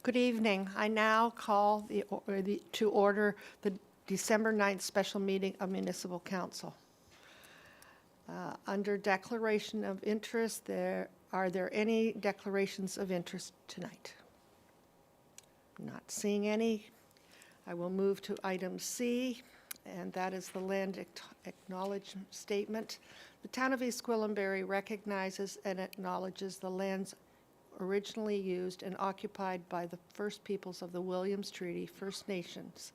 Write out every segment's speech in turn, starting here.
Good evening. I now call to order the December 9th special meeting of Municipal Council. Under declaration of interest, are there any declarations of interest tonight? Not seeing any. I will move to item C, and that is the land acknowledgement statement. The town of East Gwillimbury recognizes and acknowledges the lands originally used and occupied by the First Peoples of the Williams Treaty First Nations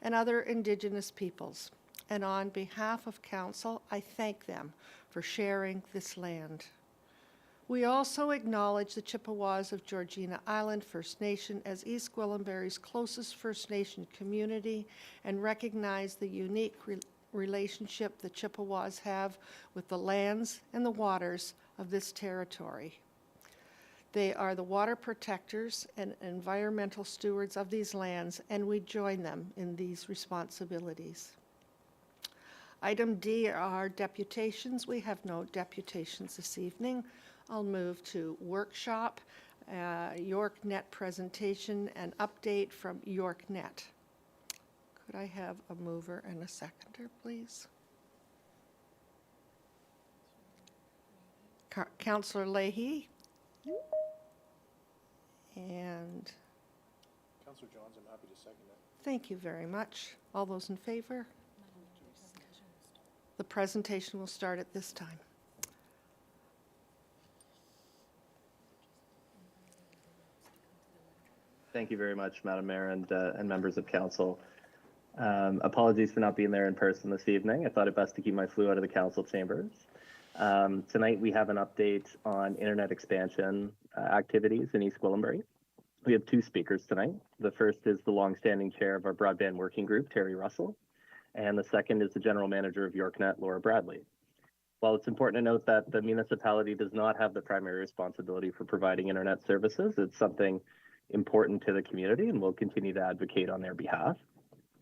and other Indigenous peoples. And on behalf of Council, I thank them for sharing this land. We also acknowledge the Chippewas of Georgina Island First Nation as East Gwillimbury's closest First Nation community and recognize the unique relationship the Chippewas have with the lands and the waters of this territory. They are the water protectors and environmental stewards of these lands, and we join them in these responsibilities. Item D are deputations. We have no deputations this evening. I'll move to workshop, YorkNet presentation, and update from YorkNet. Could I have a mover and a seconder, please? Councillor Leahy. And Councillor Johns, I'm happy to second that. Thank you very much. All those in favor? The presentation will start at this time. Thank you very much, Madam Mayor and members of Council. Apologies for not being there in person this evening. I thought it best to keep my flu out of the Council chambers. Tonight we have an update on internet expansion activities in East Gwillimbury. We have two speakers tonight. The first is the longstanding chair of our broadband working group, Terry Russell, and the second is the general manager of YorkNet, Laura Bradley. While it's important to note that the municipality does not have the primary responsibility for providing internet services, it's something important to the community and we'll continue to advocate on their behalf.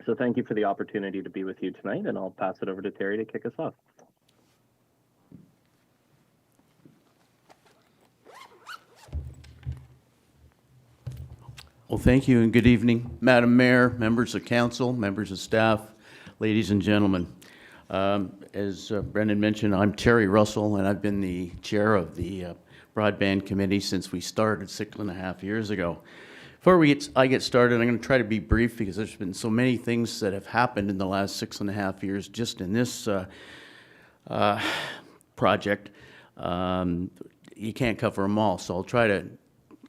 So thank you for the opportunity to be with you tonight, and I'll pass it over to Terry to kick us off. Well, thank you and good evening, Madam Mayor, members of council, members of staff, ladies and gentlemen. As Brendan mentioned, I'm Terry Russell, and I've been the chair of the Broadband Committee since we started 6.5 years ago. Before I get started, I'm going to try to be brief because there's been so many things that have happened in the last 6.5 years just in this project. You can't cover them all, so I'll try to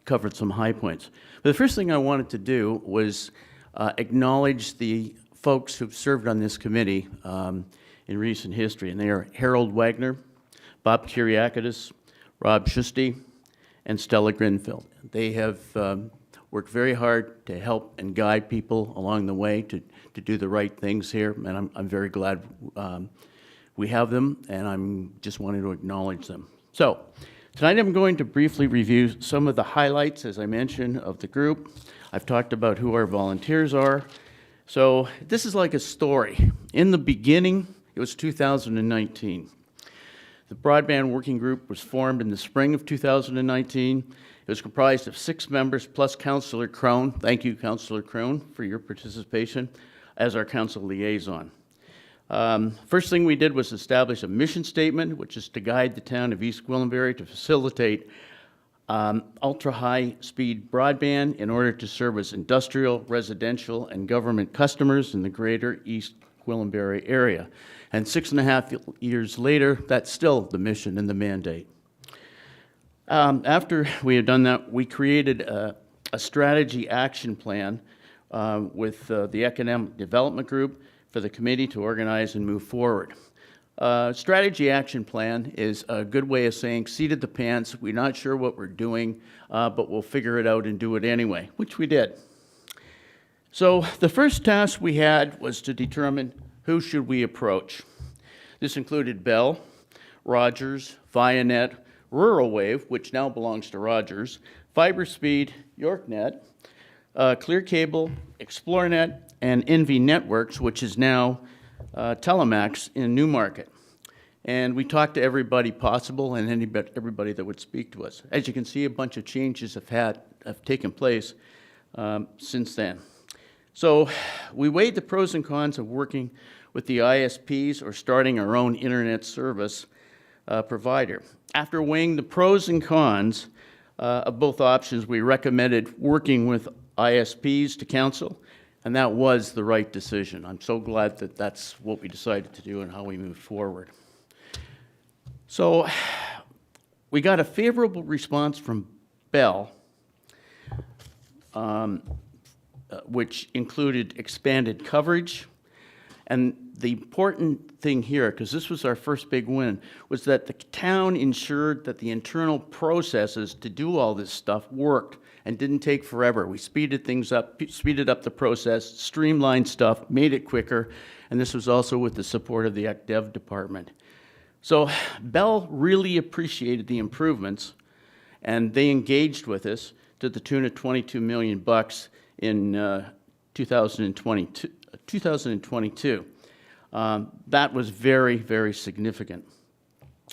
cover some high points. But the first thing I wanted to do was acknowledge the folks who've served on this committee in recent history, and they are Harold Wagner, Bob Kyriakidis, Rob Shusty, and Stella Grinfield. They have worked very hard to help and guide people along the way to do the right things here, and I'm very glad we have them, and I'm just wanting to acknowledge them. So, tonight I'm going to briefly review some of the highlights, as I mentioned, of the group. I've talked about who our volunteers are. So, this is like a story. In the beginning, it was 2019. The Broadband Working Group was formed in the spring of 2019. It was comprised of 6 members plus Councillor Crone. Thank you, Councillor Crone, for your participation as our council liaison. First thing we did was establish a mission statement, which is to guide the town of East Gwillimbury to facilitate ultra-high speed broadband in order to service industrial, residential, and government customers in the greater East Gwillimbury area. And 6.5 years later, that's still the mission and the mandate. After we had done that, we created a strategy action plan with the Economic Development Group for the committee to organize and move forward. Strategy action plan is a good way of saying seat of the pants, we're not sure what we're doing, but we'll figure it out and do it anyway, which we did. So the first task we had was to determine who should we approach. This included Bell, Rogers, Vianet, Rural Wave, which now belongs to Rogers, FiberSpeed, YorkNet, Clear Cable, ExploreNet, and NV Networks, which is now Telemax in Newmarket. And we talked to everybody possible and everybody that would speak to us. As you can see, a bunch of changes have taken place since then. So we weighed the pros and cons of working with the ISPs or starting our own internet service provider. After weighing the pros and cons of both options, we recommended working with ISPs to council, and that was the right decision. I'm so glad that that's what we decided to do and how we moved forward. So we got a favorable response from Bell, which included expanded coverage. And the important thing here, because this was our first big win, was that the town ensured that the internal processes to do all this stuff worked and didn't take forever. We speeded things up, speeded up the process, streamlined stuff, made it quicker, and this was also with the support of the ACDev department. So Bell really appreciated the improvements, and they engaged with us to the tune of $22 million in 2022. That was very, very significant.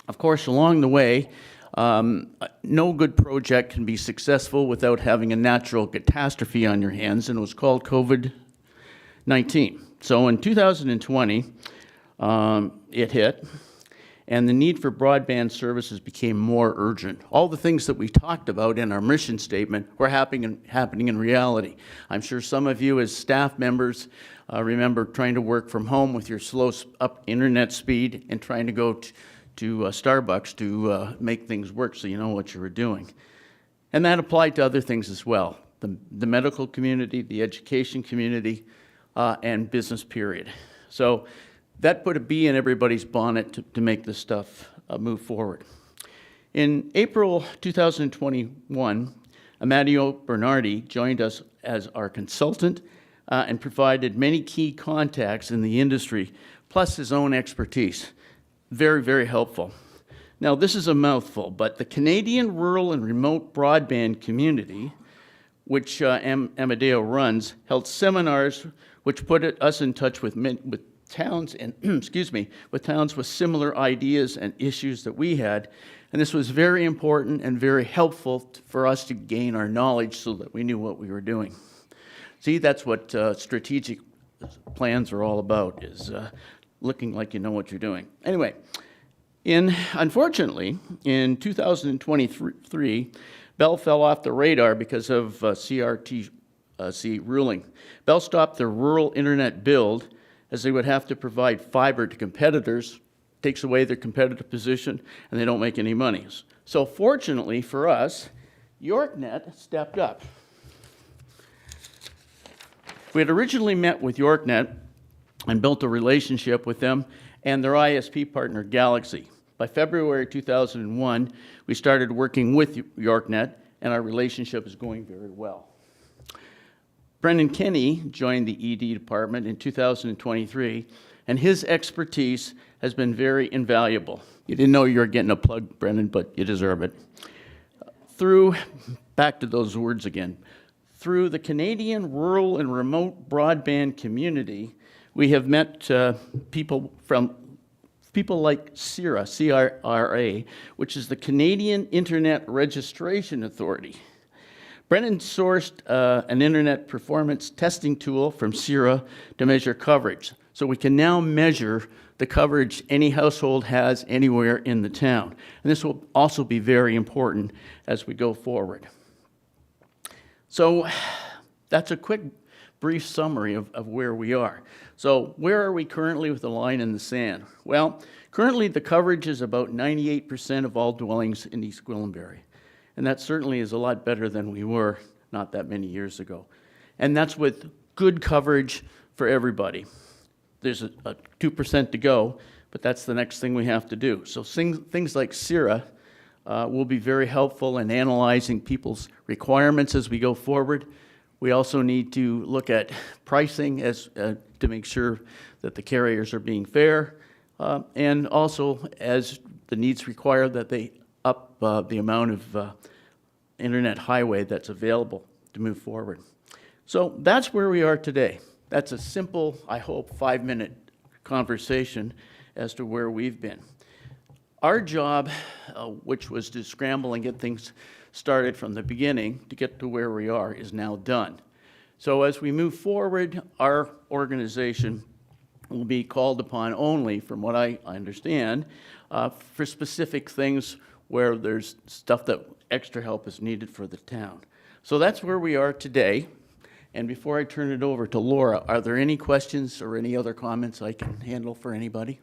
Of course, along the way, no good project can be successful without having a natural catastrophe on your hands, and it was called COVID-19. So in 2020, it hit, and the need for broadband services became more urgent. All the things that we talked about in our mission statement were happening in reality. I'm sure some of you as staff members remember trying to work from home with your slow up internet speed and trying to go to Starbucks to make things work so you know what you were doing. And that applied to other things as well, the medical community, the education community, and business period. So that put a bee in everybody's bonnet to make this stuff move forward. In April 2021, Amadio Bernardi joined us as our consultant and provided many key contacts in the industry, plus his own expertise. Very, very helpful. Now, this is a mouthful, but the Canadian rural and remote broadband community, which Amadeo runs, held seminars which put us in touch with towns and with towns with similar ideas and issues that we had, and this was very important and very helpful for us to gain our knowledge so that we knew what we were doing. See, that's what strategic plans are all about, is looking like you know what you're doing. Anyway, unfortunately, in 2023, Bell fell off the radar because of CRTC ruling. Bell stopped their rural internet build as they would have to provide fiber to competitors, takes away their competitive position, and they don't make any money. So fortunately for us, YorkNet stepped up. We had originally met with YorkNet and built a relationship with them and their ISP partner, Galaxy. By February 2001, we started working with YorkNet, and our relationship is going very well. Brendan Kenny joined the ED department in 2023, and his expertise has been very invaluable. You didn't know you were getting a plug, Brendan, but you deserve it. Back to those words again, through the Canadian rural and remote broadband community, we have met people like CRA, C-R-A, which is the Canadian Internet Registration Authority. Brennan sourced an internet performance testing tool from CRA to measure coverage. So we can now measure the coverage any household has anywhere in the town. And this will also be very important as we go forward. So that's a quick, brief summary of where we are. So where are we currently with the line in the sand? Well, currently the coverage is about 98% of all dwellings in East Gwillimbury. And that certainly is a lot better than we were not that many years ago. And that's with good coverage for everybody. There's a 2% to go, but that's the next thing we have to do. So things like CRA will be very helpful in analyzing people's requirements as we go forward. We also need to look at pricing to make sure that the carriers are being fair, and also as the needs require that they up the amount of internet highway that's available to move forward. So that's where we are today. That's a simple, I hope, 5-minute conversation as to where we've been. Our job, which was to scramble and get things started from the beginning to get to where we are, is now done. So as we move forward, our organization will be called upon only, from what I understand, for specific things where there's stuff that extra help is needed for the town. So that's where we are today. And before I turn it over to Laura, are there any questions or any other comments I can handle for anybody?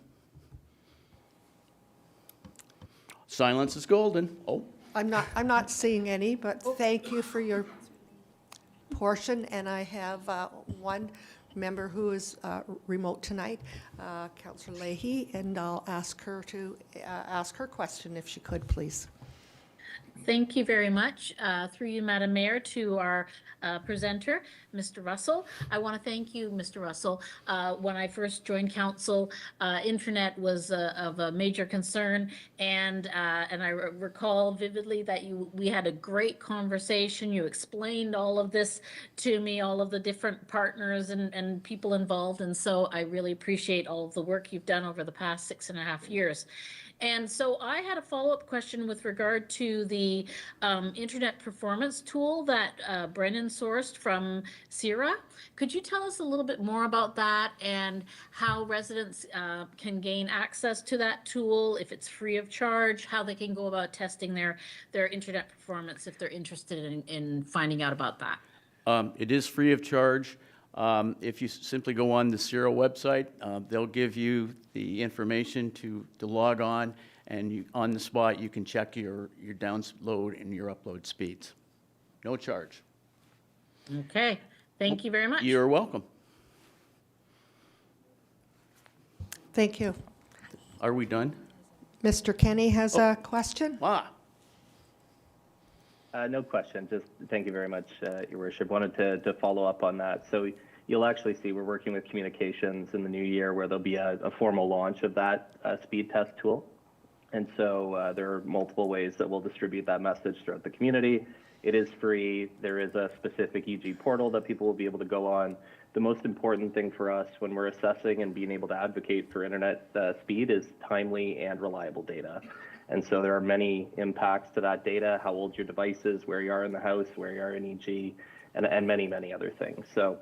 Silence is golden. Oh, I'm not seeing any, but thank you for your portion, and I have one member who is remote tonight, Councillor Leahy, and I'll ask her to ask her question if she could, please. Thank you very much. Through you, Madam Mayor, to our presenter, Mr. Russell. I want to thank you, Mr. Russell. When I first joined council, internet was of a major concern, and I recall vividly that we had a great conversation. You explained all of this to me, all of the different partners and people involved, and so I really appreciate all of the work you've done over the past 6.5 years. And so I had a follow-up question with regard to the internet performance tool that Brennan sourced from CIRA. Could you tell us a little bit more about that and how residents can gain access to that tool, if it's free of charge, how they can go about testing their internet performance if they're interested in finding out about that? it is free of charge. If you simply go on the CIRA website, they'll give you the information to log on, and on the spot you can check your download and your upload speeds. No charge. Okay, thank you very much. You're welcome. Thank you. Are we done? Mr. Kenny has a question. No question. Just thank you very much, Your Worship. Wanted to follow up on that. So you'll actually see we're working with communications in the new year where there'll be a formal launch of that speed test tool. And so there are multiple ways that we'll distribute that message throughout the community. It is free. There is a specific EG portal that people will be able to go on. The most important thing for us when we're assessing and being able to advocate for internet speed is timely and reliable data. And so there are many impacts to that data, how old your device is, where you are in the house, where you are in EG, and many, many other things. So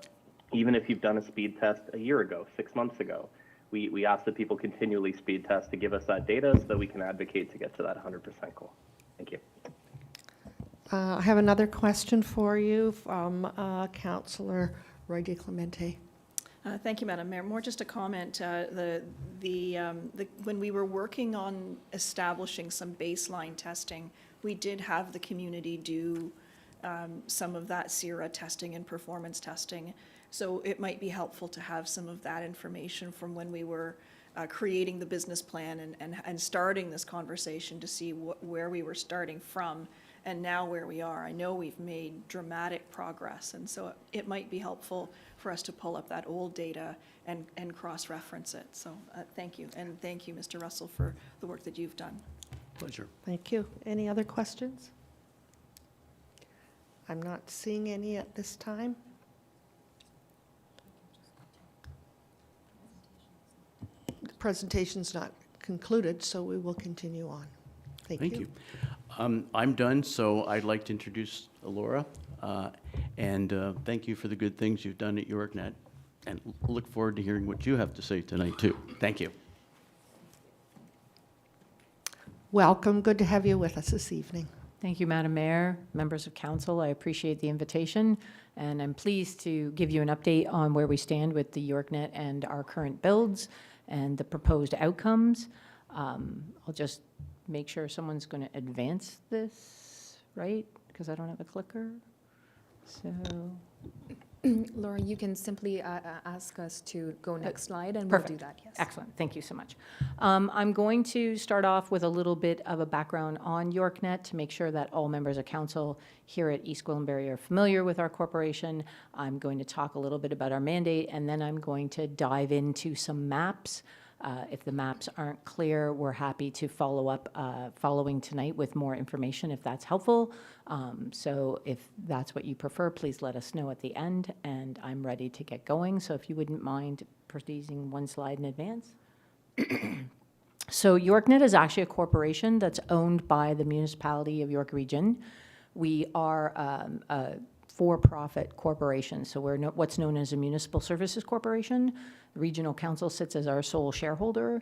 even if you've done a speed test a year ago, 6 months ago, we ask that people continually speed test to give us that data so that we can advocate to get to that 100% goal. Thank you. I have another question for you from Councillor Roy DeClemente. Thank you, Madam Mayor. More just a comment. When we were working on establishing some baseline testing, we did have the community do some of that CIRA testing and performance testing. So it might be helpful to have some of that information from when we were creating the business plan and starting this conversation to see where we were starting from and now where we are. I know we've made dramatic progress, and so it might be helpful for us to pull up that old data and cross-reference it. So thank you, and thank you, Mr. Russell, for the work that you've done. Pleasure. Thank you. Any other questions? I'm not seeing any at this time. The presentation's not concluded, so we will continue on. Thank you. Thank you. I'm done, so I'd like to introduce Laura, and thank you for the good things you've done at YorkNet, and look forward to hearing what you have to say tonight, too. Thank you. Welcome. Good to have you with us this evening. Thank you, Madam Mayor, members of council. I appreciate the invitation, and I'm pleased to give you an update on where we stand with the YorkNet and our current builds and the proposed outcomes. I'll just make sure someone's going to advance this, right? Because I don't have a clicker. So, Laura, you can simply ask us to go next slide, and perfect. we'll do that, yes. Excellent. Thank you so much. I'm going to start off with a little bit of a background on YorkNet to make sure that all members of council here at East Gwillimbury are familiar with our corporation. I'm going to talk a little bit about our mandate, and then I'm going to dive into some maps. If the maps aren't clear, we're happy to follow up following tonight with more information if that's helpful. So if that's what you prefer, please let us know at the end, and I'm ready to get going. So if you wouldn't mind proceeding one slide in advance. So YorkNet is actually a corporation that's owned by the municipality of York Region. We are a for-profit corporation. So we're what's known as a municipal services corporation. The regional council sits as our sole shareholder.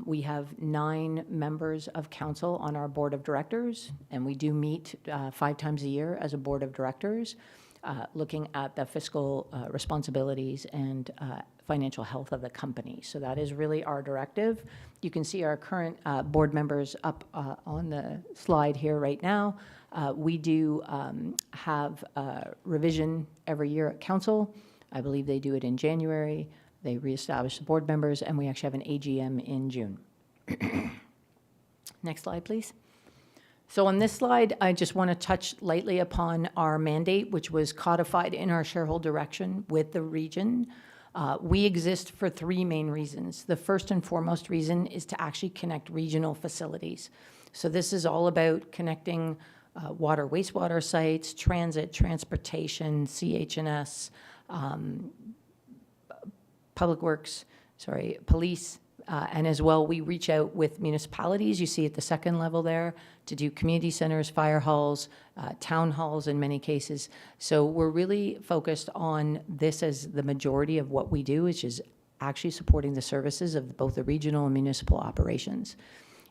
We have 9 members of council on our board of directors, and we do meet 5 times a year as a board of directors, looking at the fiscal responsibilities and financial health of the company. So that is really our directive. You can see our current board members up on the slide here right now. We do have a revision every year at council. I believe they do it in January. They reestablish the board members, and we actually have an AGM in June. Next slide, please. So on this slide, I just want to touch lightly upon our mandate, which was codified in our shareholder direction with the region. We exist for 3 main reasons. The first and foremost reason is to actually connect regional facilities. So this is all about connecting water, wastewater sites, transit, transportation, CH&S, public works, police, and as well, we reach out with municipalities, you see at the second level there, to do community centers, fire halls, town halls in many cases. So we're really focused on this as the majority of what we do, which is actually supporting the services of both the regional and municipal operations.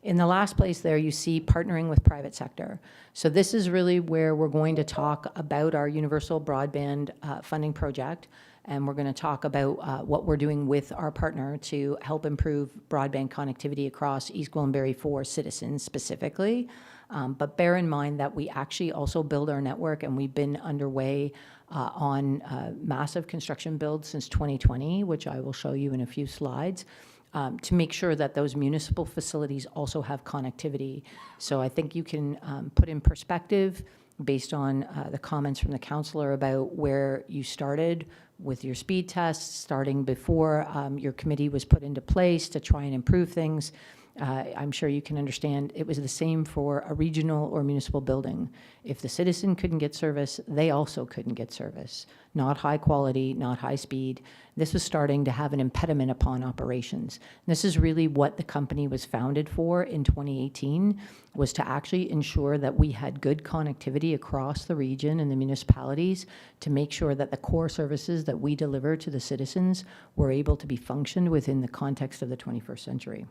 In the last place there, you see partnering with private sector. So this is really where we're going to talk about our universal broadband funding project, and we're going to talk about what we're doing with our partner to help improve broadband connectivity across East Gwillimbury for citizens specifically. But bear in mind that we actually also build our network, and we've been underway on massive construction builds since 2020, which I will show you in a few slides, to make sure that those municipal facilities also have connectivity. So I think you can put in perspective based on the comments from the councillor about where you started with your speed tests, starting before your committee was put into place to try and improve things. I'm sure you can understand it was the same for a regional or municipal building. If the citizen couldn't get service, they also couldn't get service. Not high quality, not high speed. This was starting to have an impediment upon operations. And this is really what the company was founded for in 2018, was to actually ensure that we had good connectivity across the region and the municipalities to make sure that the core services that we deliver to the citizens were able to be functioned within the context of the 21st century.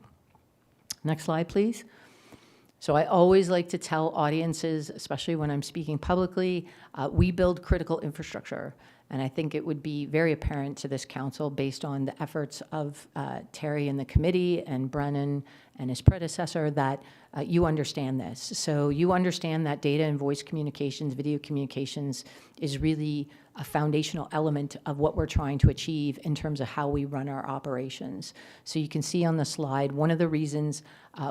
Next slide, please. So I always like to tell audiences, especially when I'm speaking publicly, we build critical infrastructure. And I think it would be very apparent to this council, based on the efforts of Terry and the committee and Brennan and his predecessor, that you understand this. So you understand that data and voice communications, video communications is really a foundational element of what we're trying to achieve in terms of how we run our operations. So you can see on the slide, one of the reasons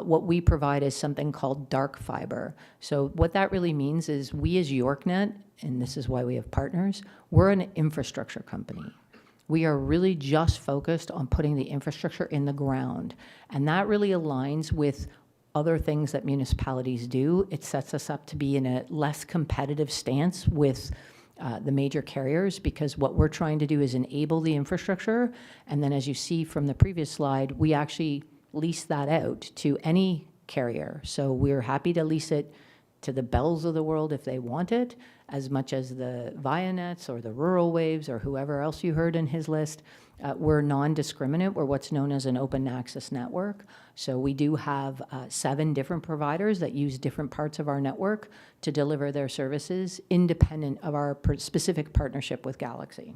what we provide is something called dark fiber. So what that really means is we as YorkNet, and this is why we have partners, we're an infrastructure company. We are really just focused on putting the infrastructure in the ground. And that really aligns with other things that municipalities do. It sets us up to be in a less competitive stance with the major carriers, because what we're trying to do is enable the infrastructure. And then as you see from the previous slide, we actually lease that out to any carrier. So we're happy to lease it to the Bells of the world if they want it, as much as the Vianets or the Rural Waves or whoever else you heard in his list. We're non-discriminate. We're what's known as an open access network. So we do have 7 different providers that use different parts of our network to deliver their services, independent of our specific partnership with Galaxy.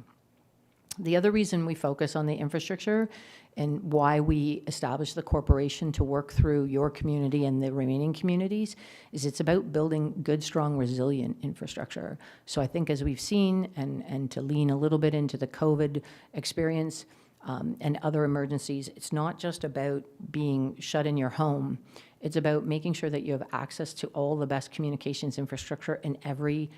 The other reason we focus on the infrastructure and why we established the corporation to work through your community and the remaining communities is it's about building good, strong, resilient infrastructure. So I think as we've seen, and to lean a little bit into the COVID experience and other emergencies, it's not just about being shut in your home. It's about making sure that you have access to all the best communications infrastructure in every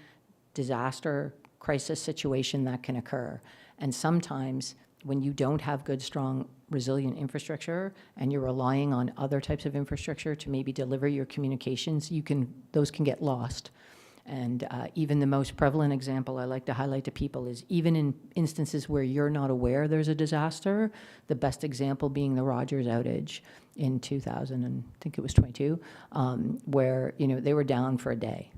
disaster, crisis situation that can occur. And sometimes when you don't have good, strong, resilient infrastructure and you're relying on other types of infrastructure to maybe deliver your communications, those can get lost. And even the most prevalent example I like to highlight to people is even in instances where you're not aware there's a disaster, the best example being the Rogers outage in 2000, and I think it was 22, where they were down for a day.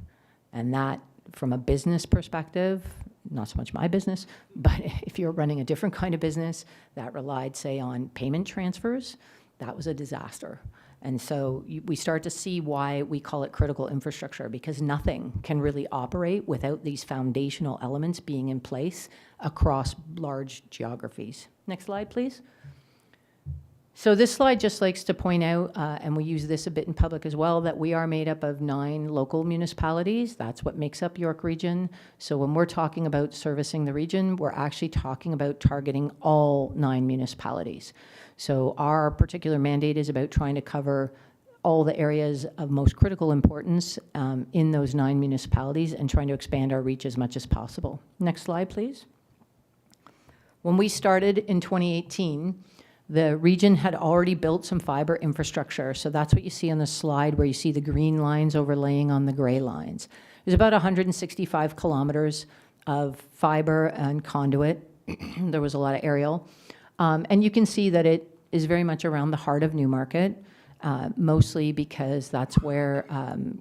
And that from a business perspective, not so much my business, but if you're running a different kind of business that relied, say, on payment transfers, that was a disaster. And so we start to see why we call it critical infrastructure, because nothing can really operate without these foundational elements being in place across large geographies. Next slide, please. So this slide just likes to point out, and we use this a bit in public as well, that we are made up of 9 local municipalities. That's what makes up York Region. So when we're talking about servicing the region, we're actually talking about targeting all 9 municipalities. So our particular mandate is about trying to cover all the areas of most critical importance in those 9 municipalities and trying to expand our reach as much as possible. Next slide, please. When we started in 2018, the region had already built some fiber infrastructure. So that's what you see on the slide where you see the green lines overlaying on the gray lines. There's about 165 kilometers of fiber and conduit. There was a lot of aerial. And you can see that it is very much around the heart of Newmarket, mostly because that's where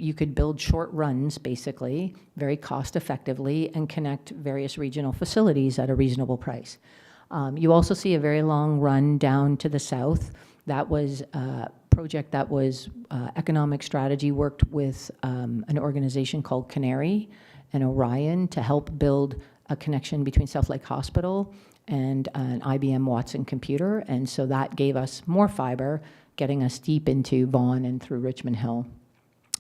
you could build short runs, basically, very cost effectively, and connect various regional facilities at a reasonable price. You also see a very long run down to the south. That was a project that was Economic Strategy worked with an organization called Canary and Orion to help build a connection between South Lake Hospital and an IBM Watson computer. And so that gave us more fiber, getting us deep into Vaughan and through Richmond Hill.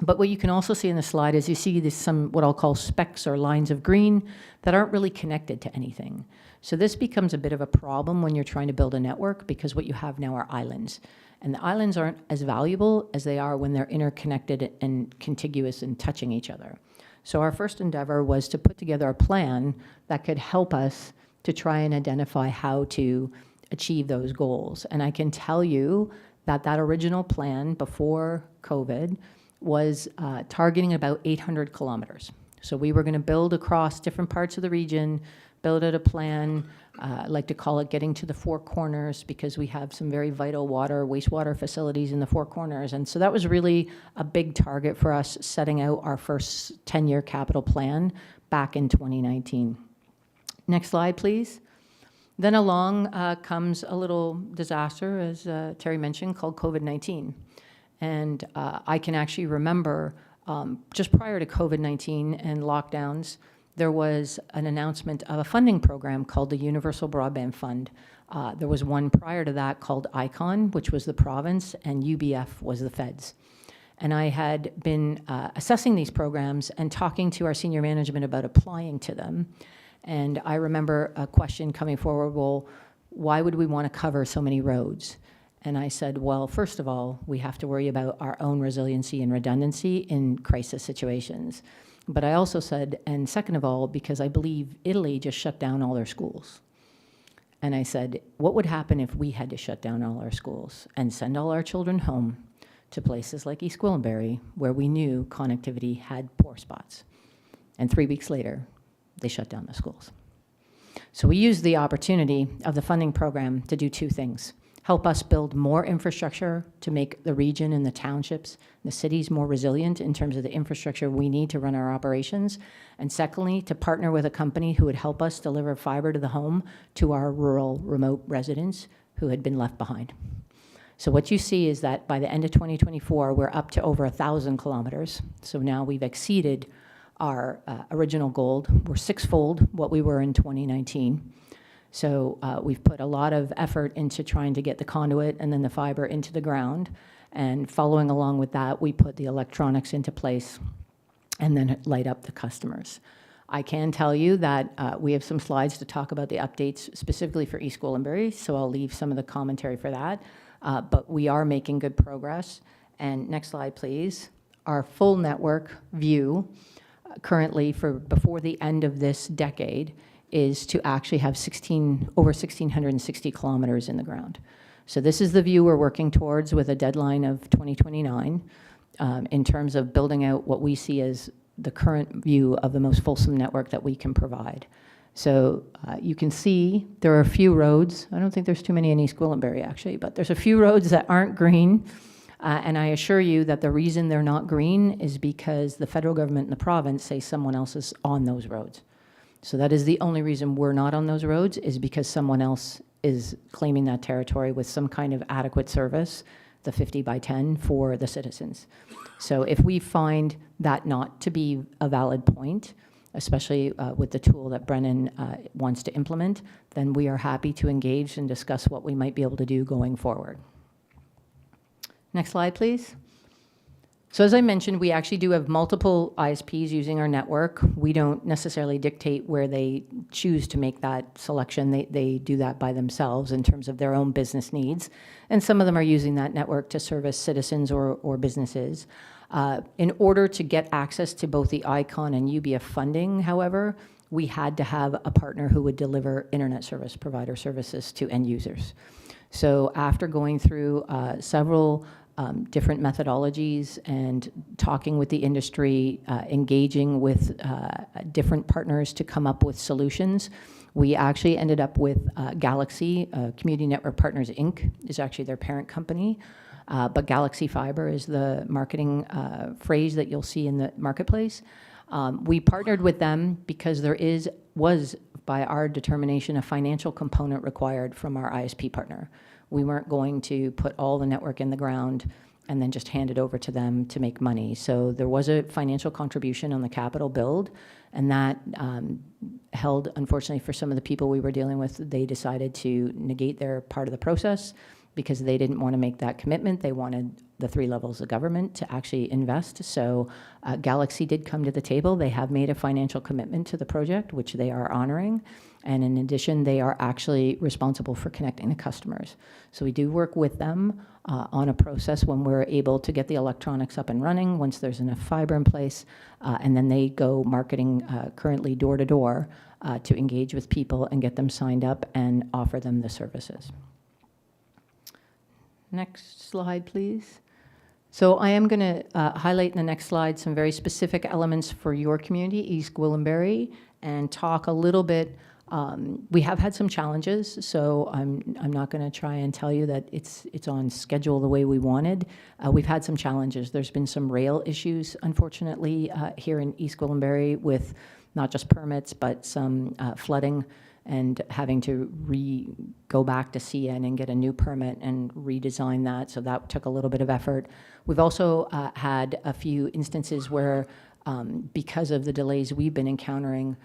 But what you can also see in the slide is you see this some what I'll call specks or lines of green that aren't really connected to anything. So this becomes a bit of a problem when you're trying to build a network, because what you have now are islands. And the islands aren't as valuable as they are when they're interconnected and contiguous and touching each other. So our first endeavor was to put together a plan that could help us to try and identify how to achieve those goals. And I can tell you that that original plan before COVID was targeting about 800 kilometers. So we were going to build across different parts of the region, build out a plan. I like to call it getting to the four corners, because we have some very vital wastewater facilities in the four corners. And so that was really a big target for us, setting out our first 10-year capital plan back in 2019. Next slide, please. Then along comes a little disaster, as Terry mentioned, called COVID-19. And I can actually remember just prior to COVID-19 and lockdowns, there was an announcement of a funding program called the Universal Broadband Fund. There was one prior to that called ICON, which was the province, and UBF was the feds. And I had been assessing these programs and talking to our senior management about applying to them. And I remember a question coming forward, well, why would we want to cover so many roads? And I said, well, first of all, we have to worry about our own resiliency and redundancy in crisis situations. But I also said, and second of all, because I believe Italy just shut down all their schools. And I said, what would happen if we had to shut down all our schools and send all our children home to places like East Gwillimbury, where we knew connectivity had poor spots? And 3 weeks later, they shut down the schools. So we used the opportunity of the funding program to do two things: help us build more infrastructure to make the region and the townships, the cities more resilient in terms of the infrastructure we need to run our operations. And secondly, to partner with a company who would help us deliver fiber to the home to our rural remote residents who had been left behind. So what you see is that by the end of 2024, we're up to over 1,000 kilometers. So now we've exceeded our original goal. We're sixfold what we were in 2019. So we've put a lot of effort into trying to get the conduit and then the fiber into the ground. And following along with that, we put the electronics into place and then light up the customers. I can tell you that we have some slides to talk about the updates specifically for East Gwillimbury, so I'll leave some of the commentary for that. But we are making good progress. And next slide, please. Our full network view currently for before the end of this decade is to actually have over 1,660 kilometers in the ground. So this is the view we're working towards with a deadline of 2029 in terms of building out what we see as the current view of the most fulsome network that we can provide. So you can see there are a few roads. I don't think there's too many in East Gwillimbury, actually, but there's a few roads that aren't green. And I assure you that the reason they're not green is because the federal government and the province say someone else is on those roads. So that is the only reason we're not on those roads, is because someone else is claiming that territory with some kind of adequate service, the 50 by 10, for the citizens. So if we find that not to be a valid point, especially with the tool that Brennan wants to implement, then we are happy to engage and discuss what we might be able to do going forward. Next slide, please. So as I mentioned, we actually do have multiple ISPs using our network. We don't necessarily dictate where they choose to make that selection. They do that by themselves in terms of their own business needs. And some of them are using that network to service citizens or businesses. In order to get access to both the ICON and UBF funding, however, we had to have a partner who would deliver internet service provider services to end users. So after going through several different methodologies and talking with the industry, engaging with different partners to come up with solutions, we actually ended up with Galaxy, Community Network Partners, Inc. is actually their parent company. But Galaxy Fiber is the marketing phrase that you'll see in the marketplace. We partnered with them because there was, by our determination, a financial component required from our ISP partner. We weren't going to put all the network in the ground and then just hand it over to them to make money. So there was a financial contribution on the capital build, and that held, unfortunately, for some of the people we were dealing with, they decided to negate their part of the process because they didn't want to make that commitment. They wanted the 3 levels of government to actually invest. So Galaxy did come to the table. They have made a financial commitment to the project, which they are honoring. And in addition, they are actually responsible for connecting the customers. So we do work with them on a process when we're able to get the electronics up and running, once there's enough fiber in place, and then they go marketing currently door to door to engage with people and get them signed up and offer them the services. Next slide, please. So I am going to highlight in the next slide some very specific elements for your community, East Gwillimbury, and talk a little bit. We have had some challenges, so I'm not going to try and tell you that it's on schedule the way we wanted. We've had some challenges. There's been some rail issues, unfortunately, here in East Gwillimbury, with not just permits, but some flooding, and having to go back to CN and get a new permit and redesign that. So that took a little bit of effort. We've also had a few instances where, because of the delays we've been encountering,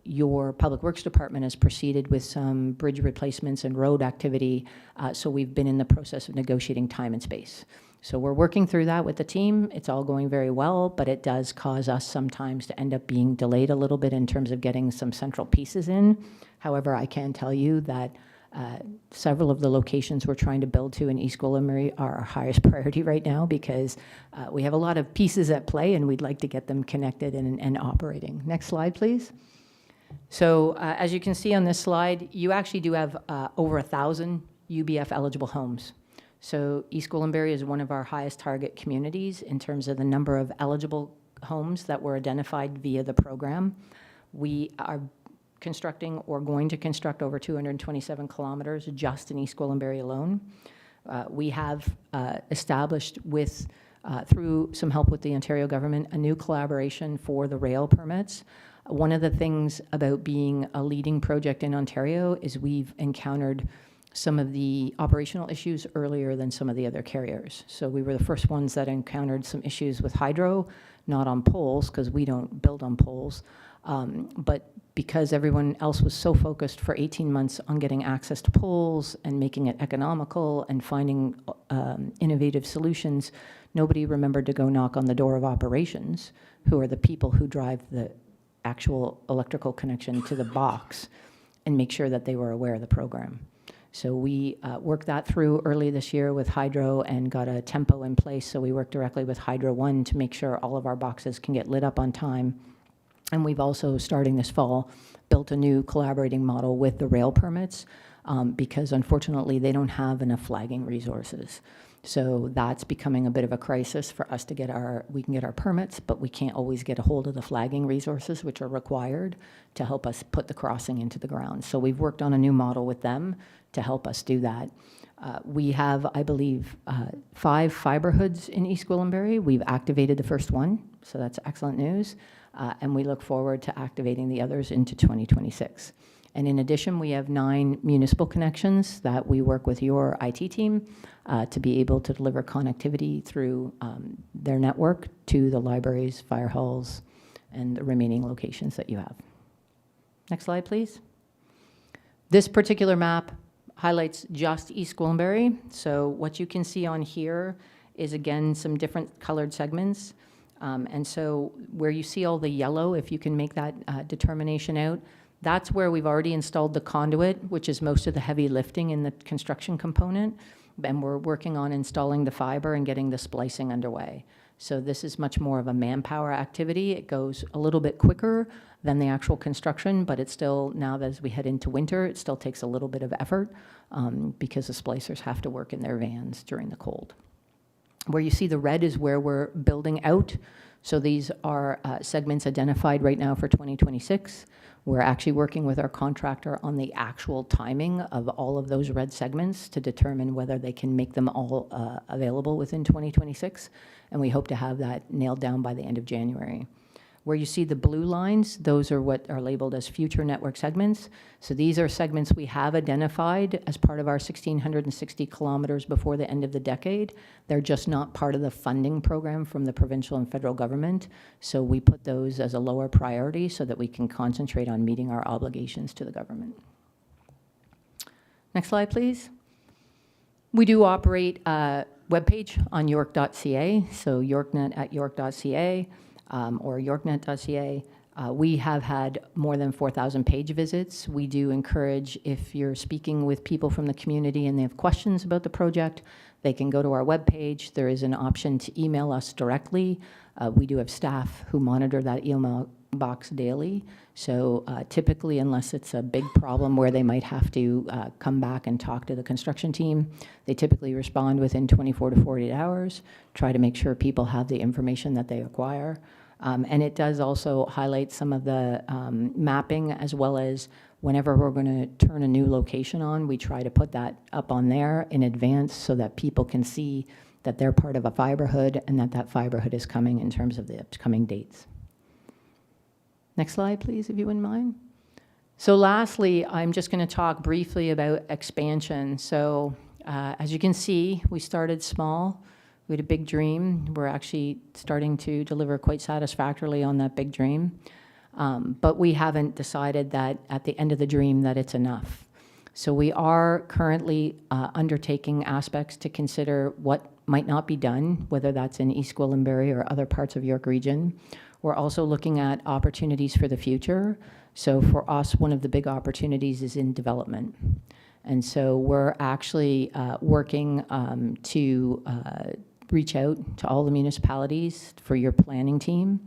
your Public Works Department has proceeded with some bridge replacements and road activity. So we've been in the process of negotiating time and space. So we're working through that with the team. It's all going very well, but it does cause us sometimes to end up being delayed a little bit in terms of getting some central pieces in. However, I can tell you that several of the locations we're trying to build to in East Gwillimbury are our highest priority right now, because we have a lot of pieces at play and we'd like to get them connected and operating. Next slide, please. So as you can see on this slide, you actually do have over 1,000 UBF eligible homes. So East Gwillimbury is one of our highest target communities in terms of the number of eligible homes that were identified via the program. We are constructing or going to construct over 227 kilometers just in East Gwillimbury alone. We have established through some help with the Ontario government, a new collaboration for the rail permits. One of the things about being a leading project in Ontario is we've encountered some of the operational issues earlier than some of the other carriers. So we were the first ones that encountered some issues with hydro, not on poles, because we don't build on poles, but because everyone else was so focused for 18 months on getting access to poles and making it economical and finding innovative solutions, nobody remembered to go knock on the door of operations, who are the people who drive the actual electrical connection to the box, and make sure that they were aware of the program. So we worked that through early this year with Hydro and got a tempo in place. So we worked directly with Hydro One to make sure all of our boxes can get lit up on time. And we've also, starting this fall, built a new collaborating model with the rail permits because unfortunately they don't have enough flagging resources. So that's becoming a bit of a crisis for us to get we can get our permits, but we can't always get a hold of the flagging resources which are required to help us put the crossing into the ground. So we've worked on a new model with them to help us do that. We have, I believe, 5 fiber hoods in East Gwillimbury. We've activated the first one, so that's excellent news. And we look forward to activating the others into 2026. And in addition, we have 9 municipal connections that we work with your IT team to be able to deliver connectivity through their network to the libraries, fire halls, and the remaining locations that you have. Next slide, please. This particular map highlights just East Gwillimbury. So what you can see on here is, again, some different colored segments. And so where you see all the yellow, if you can make that determination out, that's where we've already installed the conduit, which is most of the heavy lifting in the construction component. And we're working on installing the fiber and getting the splicing underway. So this is much more of a manpower activity. It goes a little bit quicker than the actual construction, but it's still, now that as we head into winter, it still takes a little bit of effort because the splicers have to work in their vans during the cold. Where you see the red is where we're building out. So these are segments identified right now for 2026. We're actually working with our contractor on the actual timing of all of those red segments to determine whether they can make them all available within 2026. And we hope to have that nailed down by the end of January. Where you see the blue lines, those are what are labeled as future network segments. So these are segments we have identified as part of our 1,660 kilometers before the end of the decade. They're just not part of the funding program from the provincial and federal government. So we put those as a lower priority so that we can concentrate on meeting our obligations to the government. Next slide, please. We do operate a webpage on york.ca, so YorkNet at york.ca. Or YorkNet.ca. We have had more than 4,000 page visits. We do encourage, if you're speaking with people from the community and they have questions about the project, they can go to our webpage. There is an option to email us directly. We do have staff who monitor that email box daily. So typically, unless it's a big problem where they might have to come back and talk to the construction team, they typically respond within 24 to 48 hours, try to make sure people have the information that they require. And it does also highlight some of the mapping, as well as whenever we're going to turn a new location on, we try to put that up on there in advance so that people can see that they're part of a fiber hood and that that fiber hood is coming in terms of the upcoming dates. Next slide, please, if you wouldn't mind. So lastly, I'm just going to talk briefly about expansion. So as you can see, we started small. We had a big dream. We're actually starting to deliver quite satisfactorily on that big dream. But we haven't decided that at the end of the dream that it's enough. So we are currently undertaking aspects to consider what might not be done, whether that's in East Gwillimbury or other parts of York Region. We're also looking at opportunities for the future. So for us, one of the big opportunities is in development. And so we're actually working to reach out to all the municipalities for your planning team.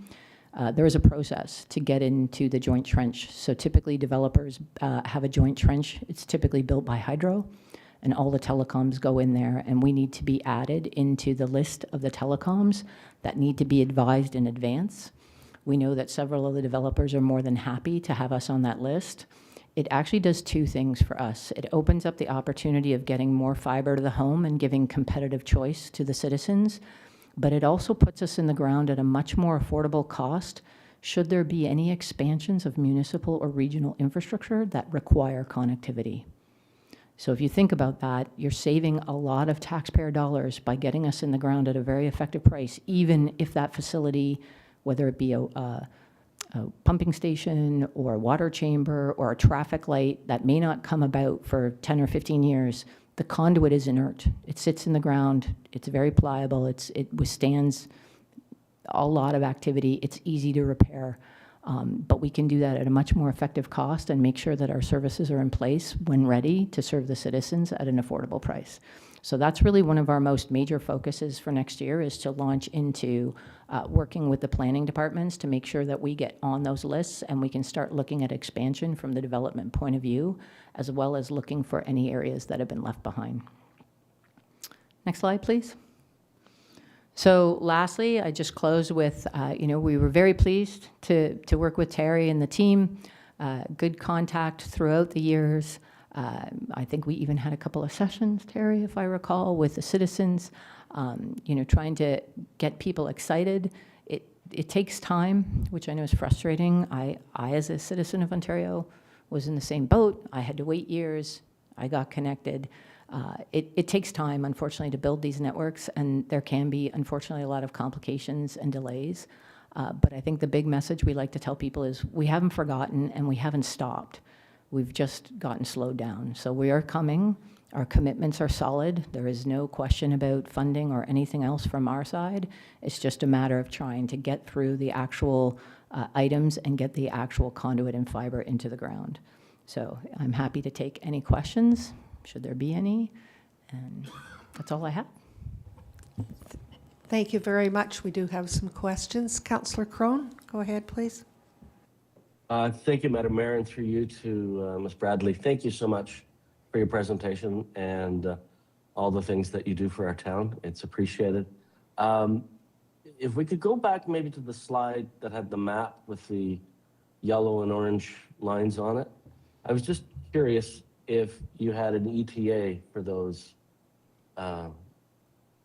There is a process to get into the joint trench. So typically developers have a joint trench. It's typically built by Hydro, and all the telecoms go in there, and we need to be added into the list of the telecoms that need to be advised in advance. We know that several of the developers are more than happy to have us on that list. It actually does 2 things for us. It opens up the opportunity of getting more fiber to the home and giving competitive choice to the citizens, but it also puts us in the ground at a much more affordable cost should there be any expansions of municipal or regional infrastructure that require connectivity. So if you think about that, you're saving a lot of taxpayer dollars by getting us in the ground at a very effective price, even if that facility, whether it be a pumping station or a water chamber or a traffic light that may not come about for 10 or 15 years, the conduit is inert. It sits in the ground. It's very pliable. It withstands a lot of activity. It's easy to repair. But we can do that at a much more effective cost and make sure that our services are in place when ready to serve the citizens at an affordable price. So that's really one of our most major focuses for next year, is to launch into working with the planning departments to make sure that we get on those lists and we can start looking at expansion from the development point of view, as well as looking for any areas that have been left behind. Next slide, please. So lastly, I just close with, we were very pleased to work with Terry and the team, good contact throughout the years. I think we even had a couple of sessions, Terry, if I recall, with the citizens, trying to get people excited. It takes time, which I know is frustrating. I, as a citizen of Ontario, was in the same boat. I had to wait years. I got connected. It takes time, unfortunately, to build these networks, and there can be, unfortunately, a lot of complications and delays. But I think the big message we like to tell people is we haven't forgotten and we haven't stopped. We've just gotten slowed down. So we are coming. Our commitments are solid. There is no question about funding or anything else from our side. It's just a matter of trying to get through the actual items and get the actual conduit and fiber into the ground. So I'm happy to take any questions, should there be any, and that's all I have. Thank you very much. We do have some questions. Councillor Crone, go ahead, please. Thank you, Madam Mayor, and through you to Ms. Bradley. Thank you so much for your presentation and all the things that you do for our town. It's appreciated. If we could go back maybe to the slide that had the map with the yellow and orange lines on it. I was just curious if you had an ETA for those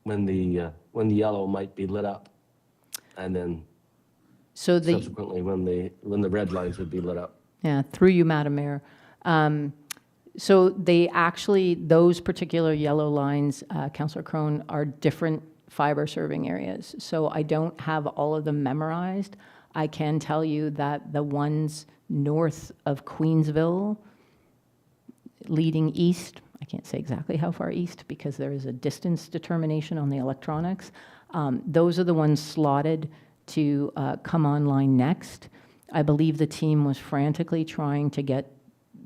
when the yellow might be lit up, and then subsequently when the red lines would be lit up. Yeah, through you, Madam Mayor. So they actually, those particular yellow lines, Councillor Crone, are different fiber serving areas. So I don't have all of them memorized. I can tell you that the ones north of Queensville leading east, I can't say exactly how far east because there is a distance determination on the electronics. Those are the ones slotted to come online next. I believe the team was frantically trying to get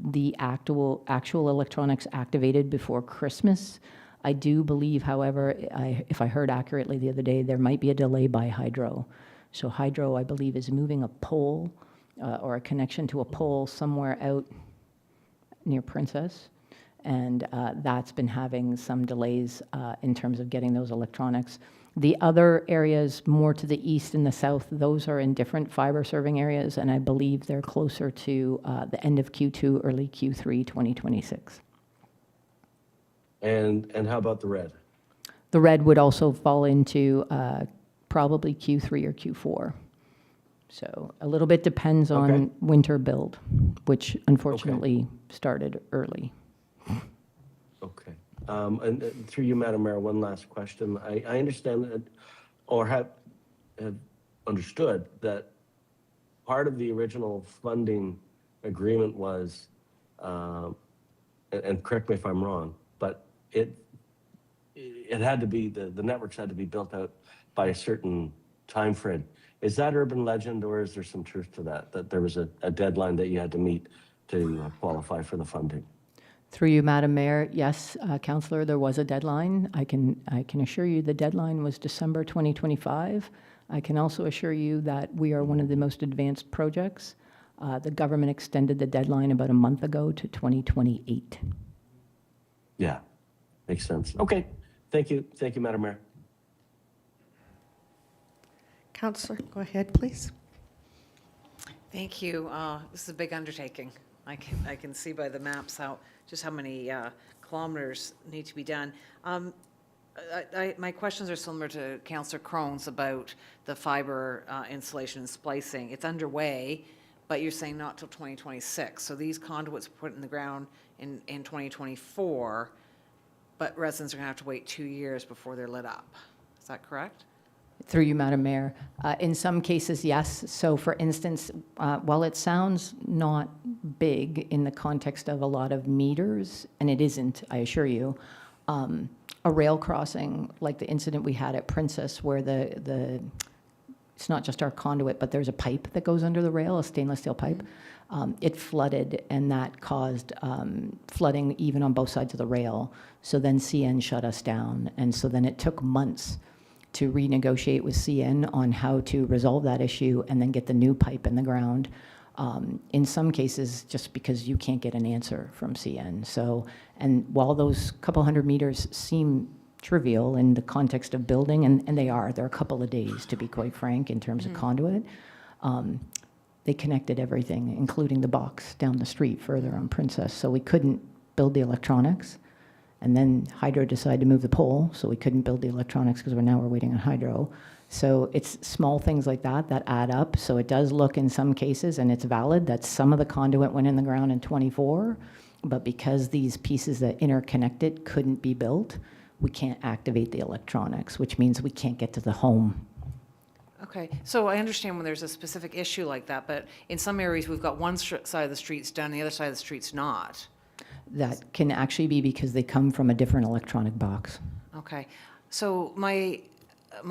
the actual electronics activated before Christmas. I do believe, however, if I heard accurately the other day, there might be a delay by Hydro. So Hydro, I believe, is moving a pole or a connection to a pole somewhere out near Princess. And that's been having some delays in terms of getting those electronics. The other areas more to the east and the south, those are in different fiber serving areas, and I believe they're closer to the end of Q2, early Q3 2026. And how about the red? The red would also fall into probably Q3 or Q4. So a little bit depends on winter build, which unfortunately started early. Okay. And through you, Madam Mayor, one last question. I understand that, or have understood that part of the original funding agreement was, and correct me if I'm wrong, but it had to be, the networks had to be built out by a certain time frame. Is that urban legend, or is there some truth to that there was a deadline that you had to meet to qualify for the funding? Through you, Madam Mayor, yes, Councillor, there was a deadline. I can assure you the deadline was December 2025. I can also assure you that we are one of the most advanced projects. The government extended the deadline about a month ago to 2028. Yeah, makes sense. Okay, thank you, Madam Mayor. Councillor, go ahead, please. Thank you. This is a big undertaking. I can see by the maps just how many kilometers need to be done. My questions are similar to Councillor Crone's about the fiber installation and splicing. It's underway, but you're saying not till 2026. So these conduits were put in the ground in 2024, but residents are going to have to wait 2 years before they're lit up. Is that correct? Through you, Madam Mayor. In some cases, yes. So for instance, while it sounds not big in the context of a lot of meters, and it isn't, I assure you, a rail crossing like the incident we had at Princess where it's not just our conduit, but there's a pipe that goes under the rail, a stainless steel pipe. It flooded, and that caused flooding even on both sides of the rail. So then CN shut us down, and so then it took months to renegotiate with CN on how to resolve that issue and then get the new pipe in the ground. In some cases, just because you can't get an answer from CN. So, and while those couple hundred meters seem trivial in the context of building, and they're a couple of days, to be quite frank, in terms of conduit, they connected everything, including the box down the street further on Princess. So we couldn't build the electronics. And then Hydro decided to move the pole, so we couldn't build the electronics because we're waiting on Hydro. So it's small things like that that add up. So it does look in some cases, and it's valid, that some of the conduit went in the ground in '24, but because these pieces that interconnect it couldn't be built, we can't activate the electronics, which means we can't get to the home. Okay, so I understand when there's a specific issue like that, but in some areas, we've got one side of the street's done, the other side of the street's not. That can actually be because they come from a different electronic box. Okay, so my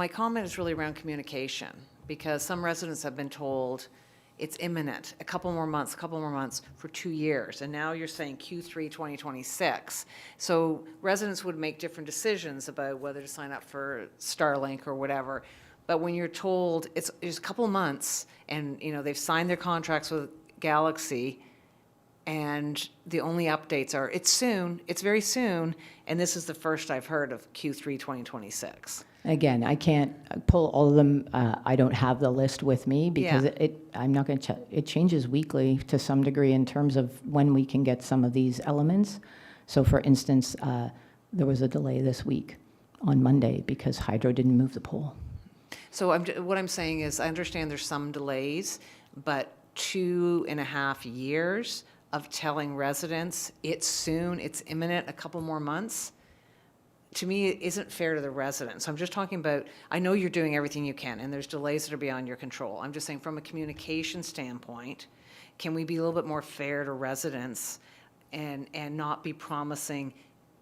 comment is really around communication, because some residents have been told it's imminent, a couple more months for 2 years, and now you're saying Q3 2026. So residents would make different decisions about whether to sign up for Starlink or whatever. But when you're told it's a couple of months, and they've signed their contracts with Galaxy, and the only updates are it's soon, it's very soon, and this is the first I've heard of Q3 2026. Again, I can't pull all of them. I don't have the list with me because Yeah. I'm not going to. It changes weekly to some degree in terms of when we can get some of these elements. So, for instance, there was a delay this week on Monday because Hydro didn't move the pole. So what I'm saying is, I understand there's some delays, but 2.5 years of telling residents it's soon, it's imminent, a couple more months, to me, it isn't fair to the residents. I'm just talking about, I know you're doing everything you can, and there's delays that are beyond your control. I'm just saying, from a communication standpoint, can we be a little bit more fair to residents and not be promising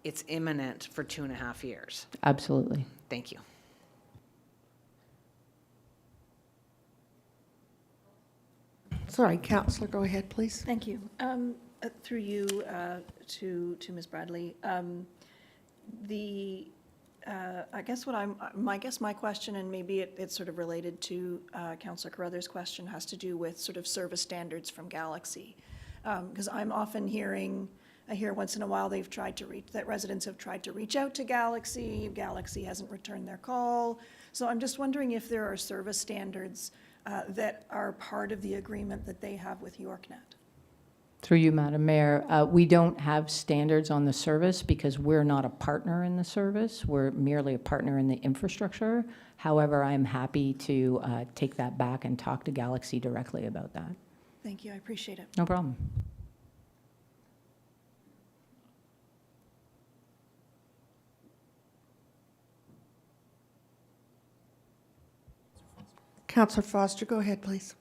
it's imminent for 2.5 years? Absolutely. Thank you. Sorry, Counselor, go ahead, please. Thank you. Through you to Ms. Bradley, I guess my question, and maybe it's sort of related to Councillor Carruthers' question, has to do with sort of service standards from Galaxy. Because I'm often I hear once in a while that residents have tried to reach out to Galaxy. Galaxy hasn't returned their call. So I'm just wondering if there are service standards that are part of the agreement that they have with YorkNet. Through you, Madam Mayor, we don't have standards on the service because we're not a partner in the service. We're merely a partner in the infrastructure. However, I'm happy to take that back and talk to Galaxy directly about that. Thank you, I appreciate it. No problem. Counselor Foster, go ahead, please.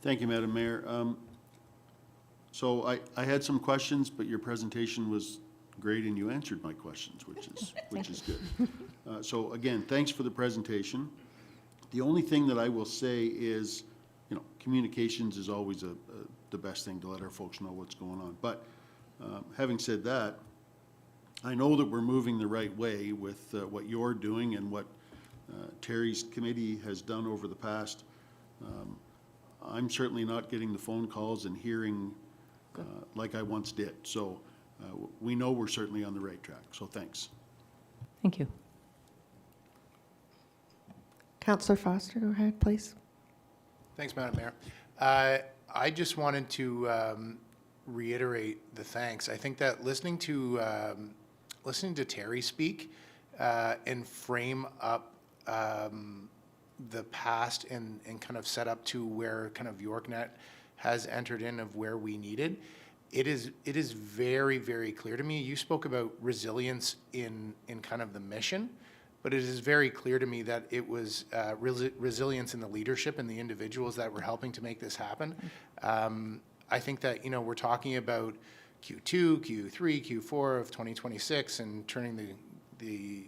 Thank you, Madam Mayor. So I had some questions, but your presentation was great and you answered my questions, which is good. So again, thanks for the presentation. The only thing that I will say is, communications is always the best thing to let our folks know what's going on. But having said that, I know that we're moving the right way with what you're doing and what Terry's committee has done over the past. I'm certainly not getting the phone calls and hearing like I once did. So we know we're certainly on the right track. So thanks. Thank you. Counselor Foster, go ahead, please. Thanks, Madam Mayor. I just wanted to reiterate the thanks. I think that listening to Terry speak and frame up the past and kind of set up to where kind of YorkNet has entered in of where we needed, it is very, very clear to me. You spoke about resilience in kind of the mission, but it is very clear to me that it was resilience in the leadership and the individuals that were helping to make this happen. I think that, we're talking about Q2, Q3, Q4 of 2026 and turning the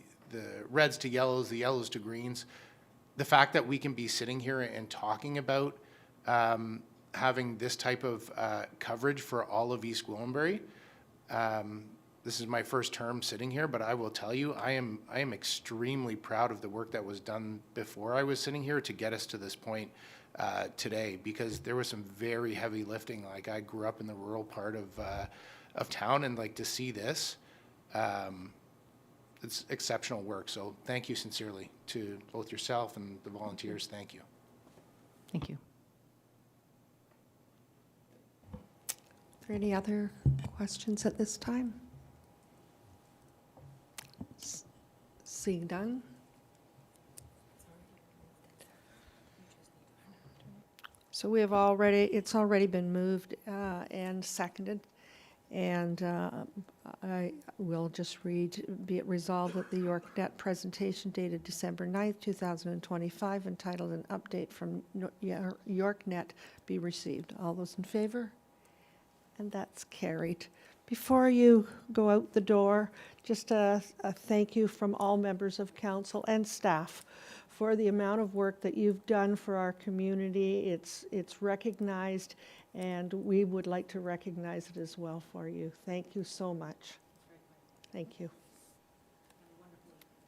reds to yellows, the yellows to greens. The fact that we can be sitting here and talking about having this type of coverage for all of East Gwillimbury. This is my first term sitting here, but I will tell you, I am extremely proud of the work that was done before I was sitting here to get us to this point today, because there was some very heavy lifting. Like, I grew up in the rural part of town, and like to see this, it's exceptional work. So thank you sincerely to both yourself and the volunteers. Thank you. Thank you. Are there any other questions at this time? Seeing none? So we have already, it's already been moved and seconded, and I will just read, be it resolved that the YorkNet presentation dated December 9th, 2025, entitled An Update from YorkNet be received. All those in favor? And that's carried. Before you go out the door, just a thank you from all members of council and staff for the amount of work that you've done for our community. It's recognized, and we would like to recognize it as well for you. Thank you so much. Thank you.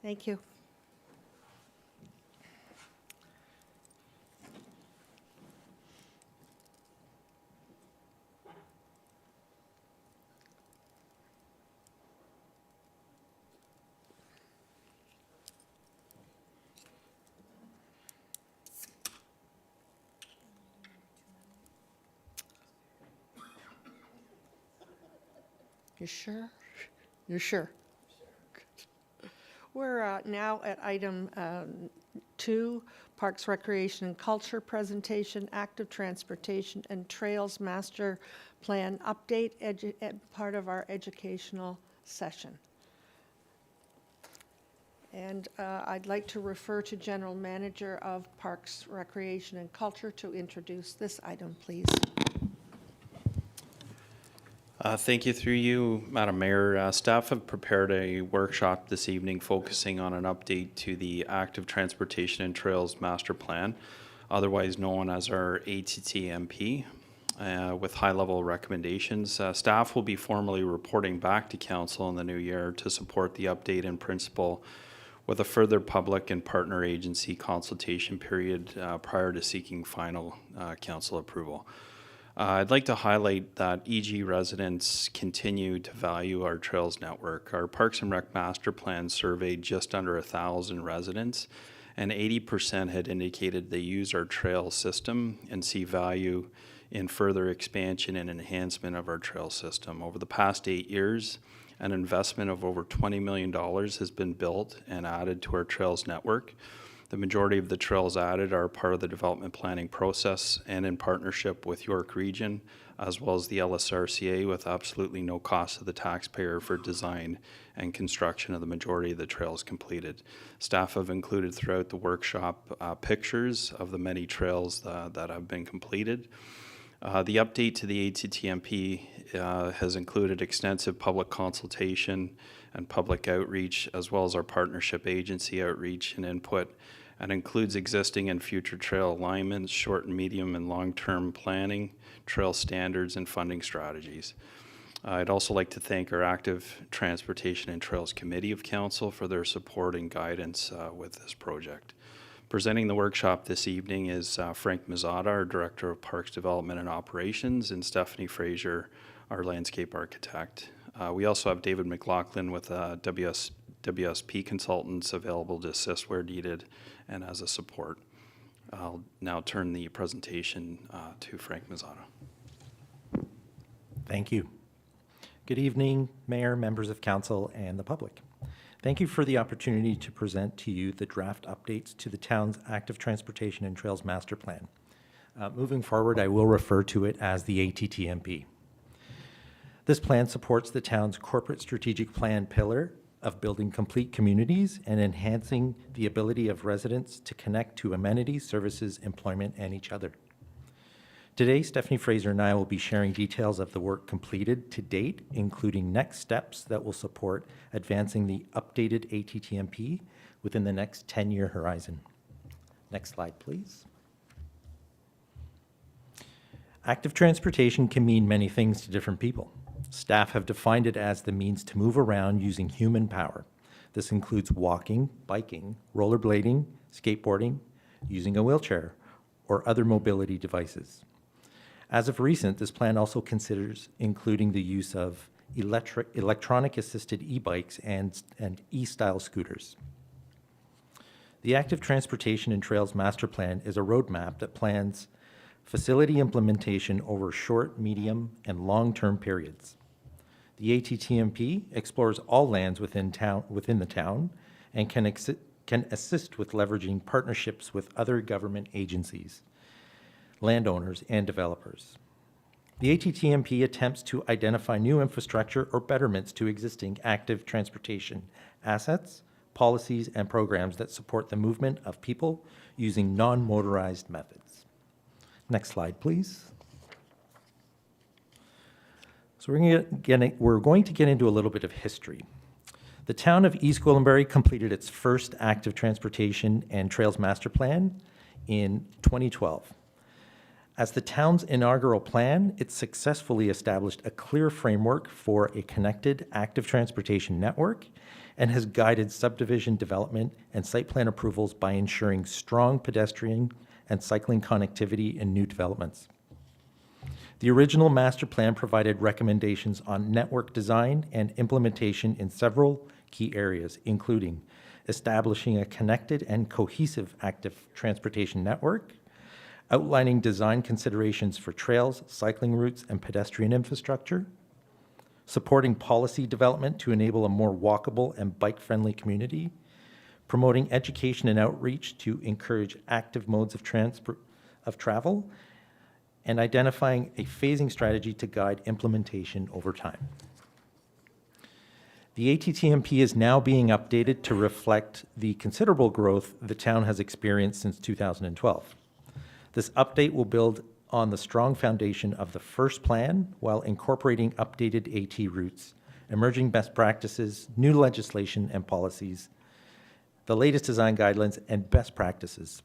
Thank you. You sure? You're sure? Good. We're now at item 2, Parks, Recreation, and Culture presentation, active transportation and trails master plan update, part of our educational session. And I'd like to refer to General Manager of Parks, Recreation, and Culture to introduce this item, please. Thank you. Through you, Madam Mayor, staff have prepared a workshop this evening focusing on an update to the Active Transportation and Trails Master Plan, otherwise known as our ATTMP, with high-level recommendations. Staff will be formally reporting back to Council in the new year to support the update in principle, with a further public and partner agency consultation period prior to seeking final Council approval. I'd like to highlight that EG residents continue to value our trails network. Our Parks and Rec Master Plan surveyed just under 1,000 residents, and 80% had indicated they use our trail system and see value in further expansion and enhancement of our trail system. Over the past 8 years, an investment of over $20 million has been built and added to our trails network. The majority of the trails added are part of the development planning process and in partnership with York Region, as well as the LSRCA, with absolutely no cost to the taxpayer for design and construction of the majority of the trails completed. Staff have included throughout the workshop pictures of the many trails that have been completed. The update to the ATTMP has included extensive public consultation and public outreach, as well as our partnership agency outreach and input, and includes existing and future trail alignments, short and medium and long-term planning, trail standards, and funding strategies. I'd also like to thank our Active Transportation and Trails Committee of Council for their support and guidance with this project. Presenting the workshop this evening is Frank Mazzata, our Director of Parks Development and Operations, and Stephanie Fraser, our Landscape Architect. We also have David McLaughlin with WSP Consultants available to assist where needed and as a support. I'll now turn the presentation to Frank Mazzata. Thank you. Good evening, Mayor, members of Council, and the public. Thank you for the opportunity to present to you the draft updates to the town's Active Transportation and Trails Master Plan. Moving forward, I will refer to it as the ATTMP. This plan supports the town's corporate strategic plan pillar of building complete communities and enhancing the ability of residents to connect to amenities, services, employment, and each other. Today, Stephanie Fraser and I will be sharing details of the work completed to date, including next steps that will support advancing the updated ATTMP within the next 10-year horizon. Next slide, please. Active transportation can mean many things to different people. Staff have defined it as the means to move around using human power. This includes walking, biking, rollerblading, skateboarding, using a wheelchair, or other mobility devices. As of recent, this plan also considers including the use of electronic-assisted e-bikes and e-style scooters. The Active Transportation and Trails Master Plan is a roadmap that plans facility implementation over short, medium, and long-term periods. The ATTMP explores all lands within the town and can assist with leveraging partnerships with other government agencies, landowners, and developers. The ATTMP attempts to identify new infrastructure or betterments to existing active transportation assets, policies, and programs that support the movement of people using non-motorized methods. Next slide, please. So we're going to get into a little bit of history. The town of East Gwillimbury completed its first active transportation and trails master plan in 2012. As the town's inaugural plan, it successfully established a clear framework for a connected active transportation network and has guided subdivision development and site plan approvals by ensuring strong pedestrian and cycling connectivity in new developments. The original master plan provided recommendations on network design and implementation in several key areas, including establishing a connected and cohesive active transportation network, outlining design considerations for trails, cycling routes, and pedestrian infrastructure, supporting policy development to enable a more walkable and bike-friendly community, promoting education and outreach to encourage active modes of travel, and identifying a phasing strategy to guide implementation over time. The ATTMP is now being updated to reflect the considerable growth the town has experienced since 2012. This update will build on the strong foundation of the first plan while incorporating updated AT routes, emerging best practices, new legislation and policies, the latest design guidelines, and best practices.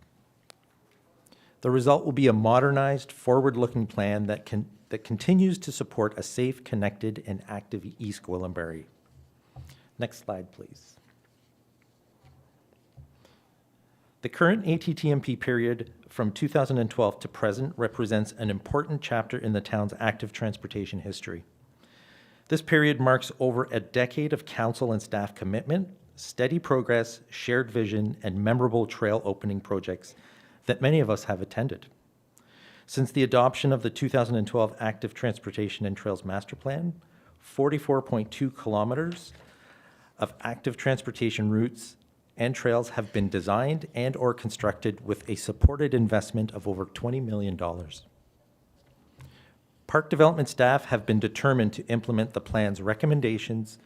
The result will be a modernized, forward-looking plan that continues to support a safe, connected, and active East Gwillimbury. Next slide, please. The current ATTMP period from 2012 to present represents an important chapter in the town's active transportation history. This period marks over a decade of council and staff commitment, steady progress, shared vision, and memorable trail opening projects that many of us have attended. Since the adoption of the 2012 Active Transportation and Trails Master Plan, 44.2 kilometers of active transportation routes and trails have been designed and or constructed with a supported investment of over $20 million. Park development staff have been determined to implement the plan's recommendations,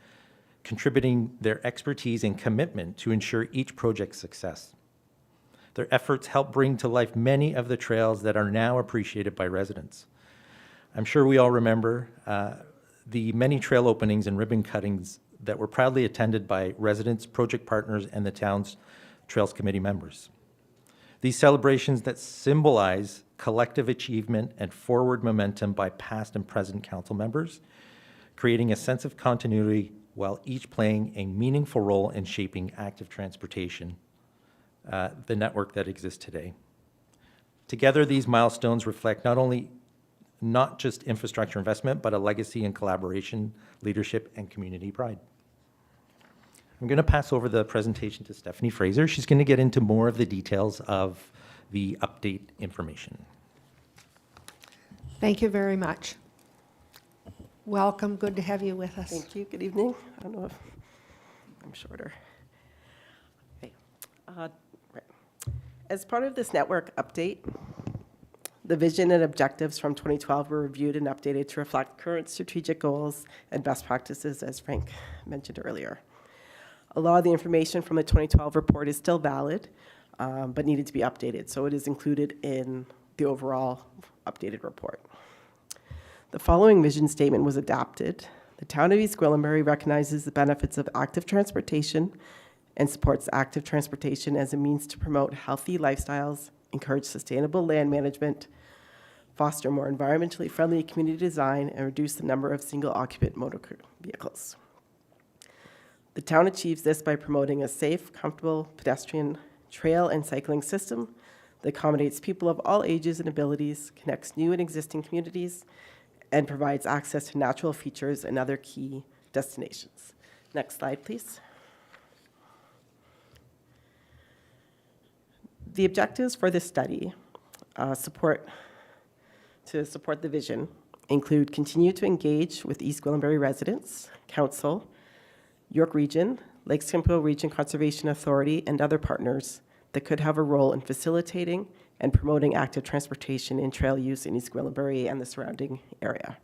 contributing their expertise and commitment to ensure each project's success. Their efforts help bring to life many of the trails that are now appreciated by residents. I'm sure we all remember the many trail openings and ribbon cuttings that were proudly attended by residents, project partners, and the town's Trails Committee members. These celebrations that symbolize collective achievement and forward momentum by past and present council members, creating a sense of continuity while each playing a meaningful role in shaping active transportation, the network that exists today. Together, these milestones reflect not just infrastructure investment, but a legacy in collaboration, leadership, and community pride. I'm going to pass over the presentation to Stephanie Fraser. She's going to get into more of the details of the update information. Thank you very much. Welcome. Good to have you with us. Thank you. Good evening. I don't know if I'm shorter. Okay. Right. As part of this network update, the vision and objectives from 2012 were reviewed and updated to reflect current strategic goals and best practices, as Frank mentioned earlier. A lot of the information from the 2012 report is still valid, but needed to be updated, so it is included in the overall updated report. The following vision statement was adopted. The town of East Gwillimbury recognizes the benefits of active transportation and supports active transportation as a means to promote healthy lifestyles, encourage sustainable land management, foster more environmentally friendly community design, and reduce the number of single-occupant motor vehicles. The town achieves this by promoting a safe, comfortable pedestrian trail and cycling system that accommodates people of all ages and abilities, connects new and existing communities, and provides access to natural features and other key destinations. Next slide, please. The objectives for this study support to support the vision include continue to engage with East Gwillimbury residents, council, York Region, Lake Simcoe Region Conservation Authority, and other partners that could have a role in facilitating and promoting active transportation and trail use in East Gwillimbury and the surrounding area.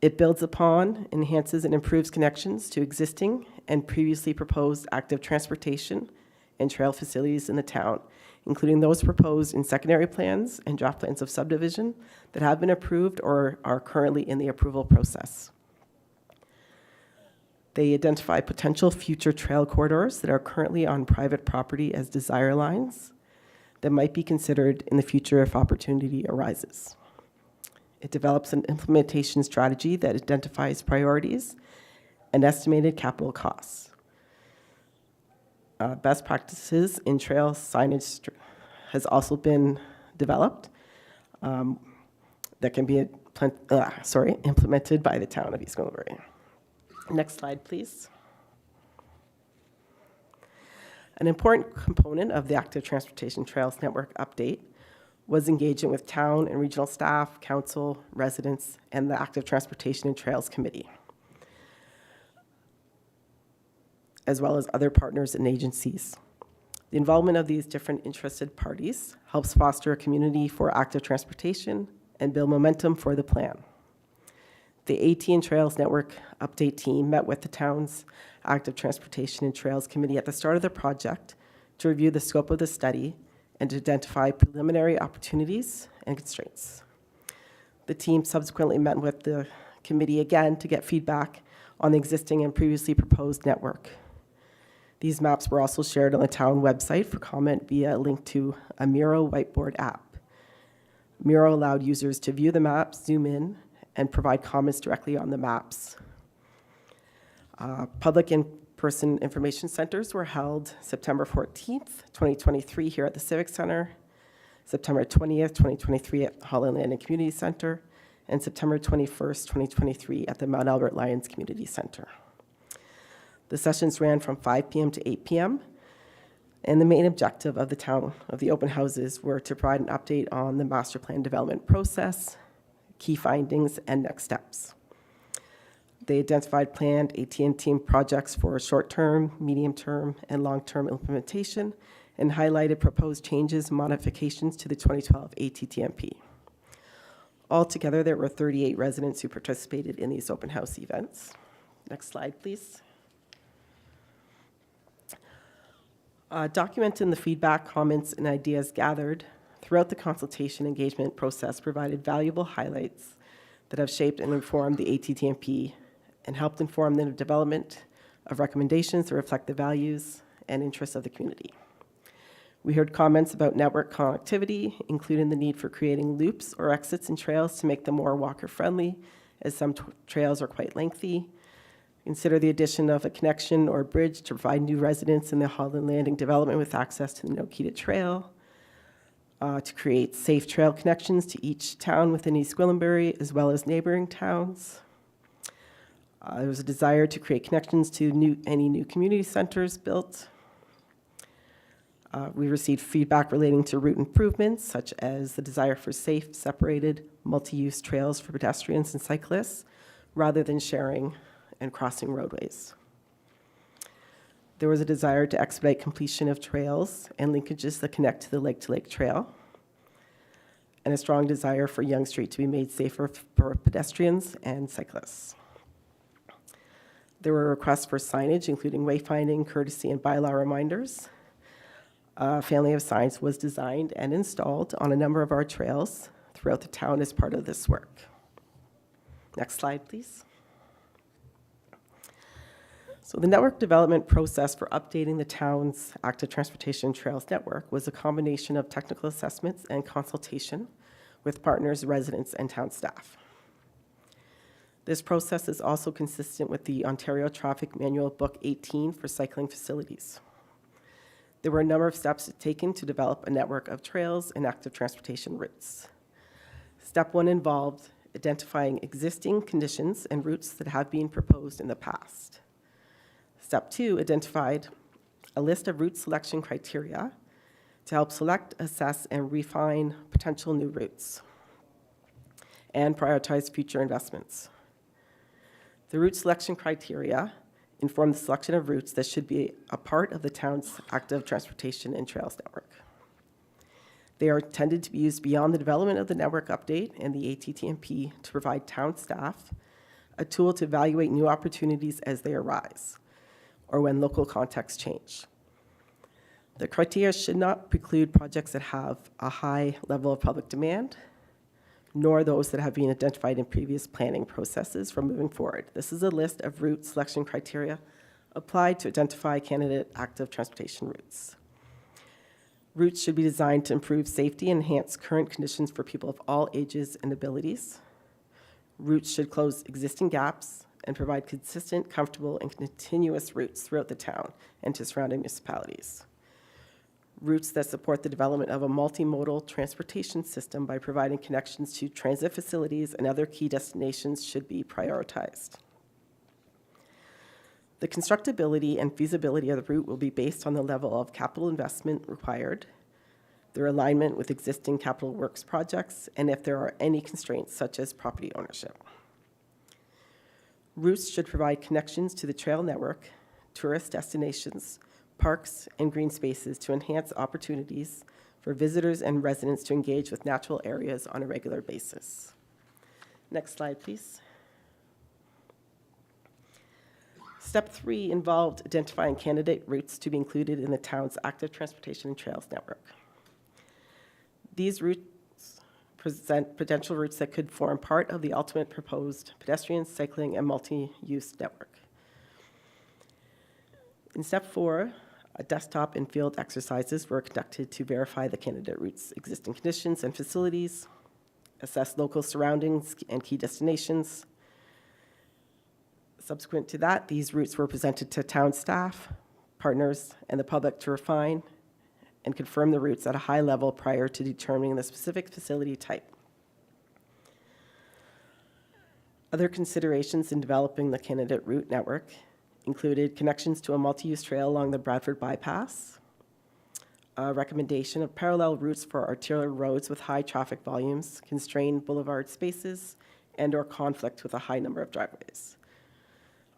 It builds upon, enhances, and improves connections to existing and previously proposed active transportation and trail facilities in the town, including those proposed in secondary plans and draft plans of subdivision that have been approved or are currently in the approval process. They identify potential future trail corridors that are currently on private property as desire lines that might be considered in the future if opportunity arises. It develops an implementation strategy that identifies priorities and estimated capital costs. Best practices in trail signage has also been developed that can be implemented by the town of East Gwillimbury. Next slide, please. An important component of the Active Transportation Trails Network update was engaging with town and regional staff, council, residents, and the Active Transportation and Trails Committee, as well as other partners and agencies. The involvement of these different interested parties helps foster a community for active transportation and build momentum for the plan. The AT and Trails Network update team met with the town's Active Transportation and Trails Committee at the start of the project to review the scope of the study and to identify preliminary opportunities and constraints. The team subsequently met with the committee again to get feedback on the existing and previously proposed network. These maps were also shared on the town website for comment via a link to a Miro whiteboard app. Miro allowed users to view the maps, zoom in, and provide comments directly on the maps. Public in-person information centers were held September 14th, 2023 here at the Civic Center, September 20th, 2023 at Holland Landing Community Center, and September 21st, 2023 at the Mount Albert Lions Community Center. The sessions ran from 5 p.m. to 8 p.m., and the main objective of the open houses were to provide an update on the master plan development process, key findings, and next steps. They identified planned AT&T projects for short-term, medium-term, and long-term implementation, and highlighted proposed changes and modifications to the 2012 ATTMP. Altogether, there were 38 residents who participated in these open house events. Next slide, please. Documenting the feedback, comments, and ideas gathered throughout the consultation engagement process provided valuable highlights that have shaped and informed the ATTMP and helped inform the development of recommendations that reflect the values and interests of the community. We heard comments about network connectivity, including the need for creating loops or exits in trails to make them more walker-friendly, as some trails are quite lengthy. Consider the addition of a connection or bridge to provide new residents in the Holland Landing development with access to the Nokita Trail, to create safe trail connections to each town within East Gwillimbury, as well as neighboring towns. There was a desire to create connections to any new community centers built. We received feedback relating to route improvements, such as the desire for safe, separated, multi-use trails for pedestrians and cyclists, rather than sharing and crossing roadways. There was a desire to expedite completion of trails and linkages that connect to the Lake Trail, and a strong desire for Yonge Street to be made safer for pedestrians and cyclists. There were requests for signage, including wayfinding, courtesy, and bylaw reminders. A family of signs was designed and installed on a number of our trails throughout the town as part of this work. Next slide, please. So the network development process for updating the town's active transportation trails network was a combination of technical assessments and consultation with partners, residents, and town staff. This process is also consistent with the Ontario Traffic Manual Book 18 for cycling facilities. There were a number of steps taken to develop a network of trails and active transportation routes. Step one involved identifying existing conditions and routes that have been proposed in the past. Step two identified a list of route selection criteria to help select, assess, and refine potential new routes. and prioritize future investments. The route selection criteria inform the selection of routes that should be a part of the town's active transportation and trails network. They are intended to be used beyond the development of the network update and the ATTMP to provide town staff a tool to evaluate new opportunities as they arise or when local contexts change. The criteria should not preclude projects that have a high level of public demand, nor those that have been identified in previous planning processes from moving forward. This is a list of route selection criteria applied to identify candidate active transportation routes. Routes should be designed to improve safety and enhance current conditions for people of all ages and abilities. Routes should close existing gaps and provide consistent, comfortable, and continuous routes throughout the town and to surrounding municipalities. Routes that support the development of a multimodal transportation system by providing connections to transit facilities and other key destinations should be prioritized. The constructability and feasibility of the route will be based on the level of capital investment required, their alignment with existing capital works projects, and if there are any constraints such as property ownership. Routes should provide connections to the trail network, tourist destinations, parks, and green spaces to enhance opportunities for visitors and residents to engage with natural areas on a regular basis. Next slide, please. Step 3 involved identifying candidate routes to be included in the town's active transportation and trails network. These routes present potential routes that could form part of the ultimate proposed pedestrian, cycling, and multi-use network. In step 4, desktop and field exercises were conducted to verify the candidate routes' existing conditions and facilities, assess local surroundings and key destinations. Subsequent to that, these routes were presented to town staff, partners, and the public to refine and confirm the routes at a high level prior to determining the specific facility type. Other considerations in developing the candidate route network included connections to a multi-use trail along the Bradford bypass, a recommendation of parallel routes for arterial roads with high traffic volumes, constrained boulevard spaces, and/or conflict with a high number of driveways.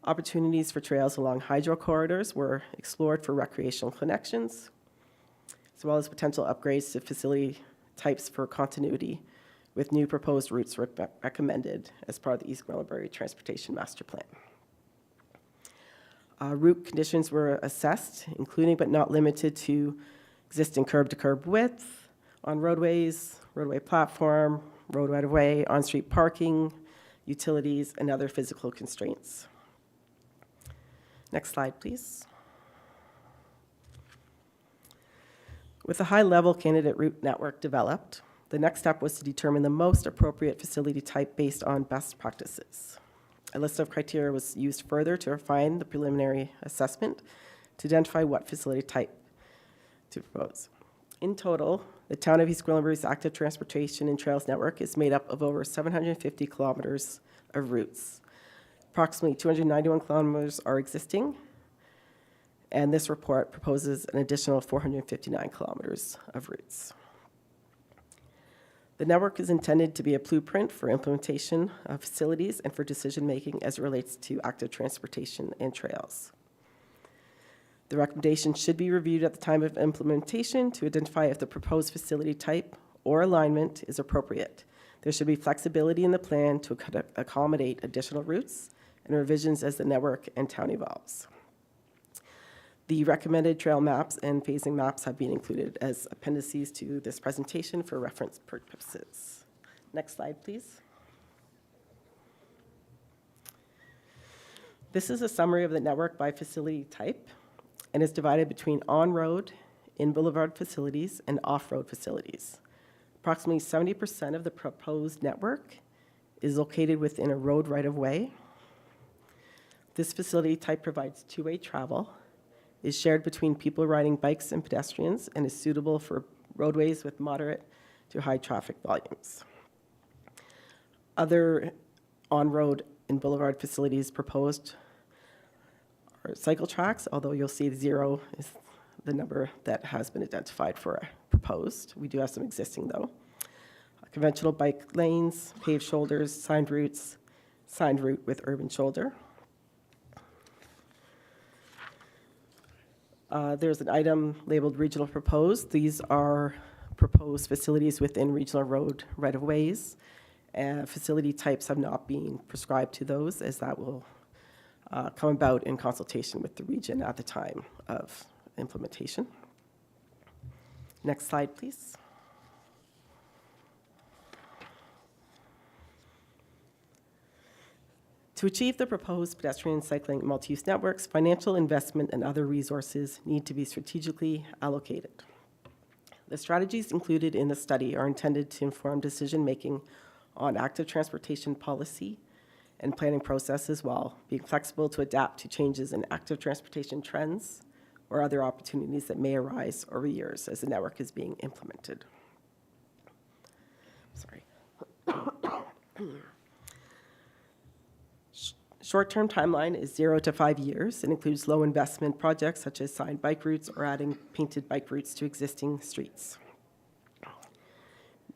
Opportunities for trails along hydro corridors were explored for recreational connections, as well as potential upgrades to facility types for continuity, with new proposed routes recommended as part of the East Gwillimbury Transportation Master Plan. Route conditions were assessed, including but not limited to existing curb-to-curb width on roadways, roadway platform, road right-of-way, on-street parking, utilities, and other physical constraints. Next slide, please. With a high-level candidate route network developed, the next step was to determine the most appropriate facility type based on best practices. A list of criteria was used further to refine the preliminary assessment to identify what facility type to propose. In total, the town of East Gwillimbury's active transportation and trails network is made up of over 750 kilometers of routes. Approximately 291 kilometers are existing, and this report proposes an additional 459 kilometers of routes. The network is intended to be a blueprint for implementation of facilities and for decision-making as it relates to active transportation and trails. The recommendation should be reviewed at the time of implementation to identify if the proposed facility type or alignment is appropriate. There should be flexibility in the plan to accommodate additional routes and revisions as the network and town evolves. The recommended trail maps and phasing maps have been included as appendices to this presentation for reference purposes. Next slide, please. This is a summary of the network by facility type and is divided between on-road, in-boulevard facilities, and off-road facilities. Approximately 70% of the proposed network is located within a road right-of-way. This facility type provides two-way travel, is shared between people riding bikes and pedestrians, and is suitable for roadways with moderate to high traffic volumes. Other on-road and boulevard facilities proposed are cycle tracks, although you'll see 0 is the number that has been identified for proposed. We do have some existing, though. conventional bike lanes, paved shoulders, signed routes, signed route with urban shoulder. There's an item labeled regional proposed. These are proposed facilities within regional road right-of-ways. Facility types have not been prescribed to those, as that will come about in consultation with the region at the time of implementation. Next slide, please. To achieve the proposed pedestrian cycling multi-use networks, financial investment and other resources need to be strategically allocated. The strategies included in the study are intended to inform decision-making on active transportation policy and planning processes while being flexible to adapt to changes in active transportation trends or other opportunities that may arise over years as the network is being implemented. Sorry. Short-term timeline is 0 to 5 years and includes low investment projects such as signed bike routes or adding painted bike routes to existing streets.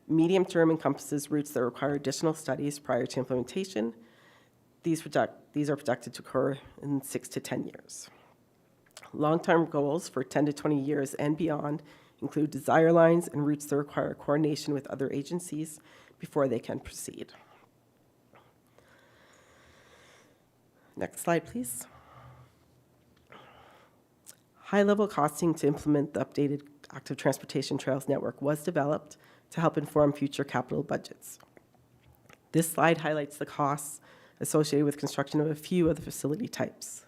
Medium-term encompasses routes that require additional studies prior to implementation. These are projected to occur in 6 to 10 years. Long-term goals for 10 to 20 years and beyond include desire lines and routes that require coordination with other agencies before they can proceed. Next slide, please. High-level costing to implement the updated active transportation trails network was developed to help inform future capital budgets. This slide highlights the costs associated with construction of a few of the facility types.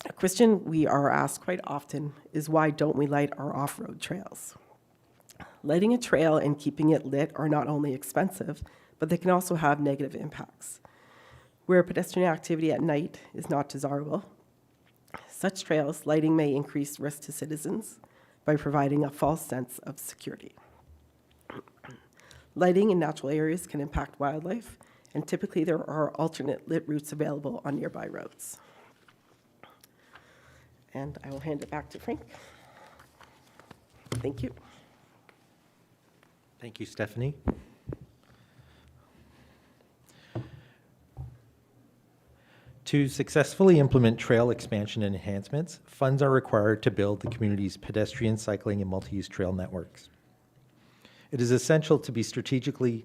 A question we are asked quite often is, why don't we light our off-road trails? Lighting a trail and keeping it lit are not only expensive, but they can also have negative impacts. Where pedestrian activity at night is not desirable, such trails lighting may increase risk to citizens by providing a false sense of security. Lighting in natural areas can impact wildlife, and typically there are alternate lit routes available on nearby roads. And I will hand it back to Frank. Thank you. Thank you, Stephanie. To successfully implement trail expansion and enhancements, funds are required to build the community's pedestrian, cycling, and multi-use trail networks. It is essential to strategically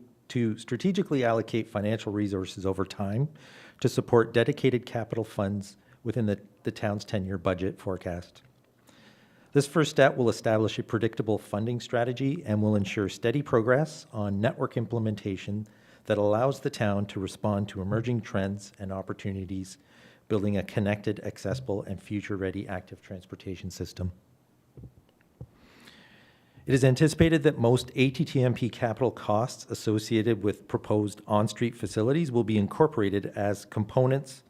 allocate financial resources over time to support dedicated capital funds within the town's 10-year budget forecast. This first step will establish a predictable funding strategy and will ensure steady progress on network implementation that allows the town to respond to emerging trends and opportunities, building a connected, accessible, and future-ready active transportation system. It is anticipated that most ATTMP capital costs associated with proposed on-street facilities will be incorporated as component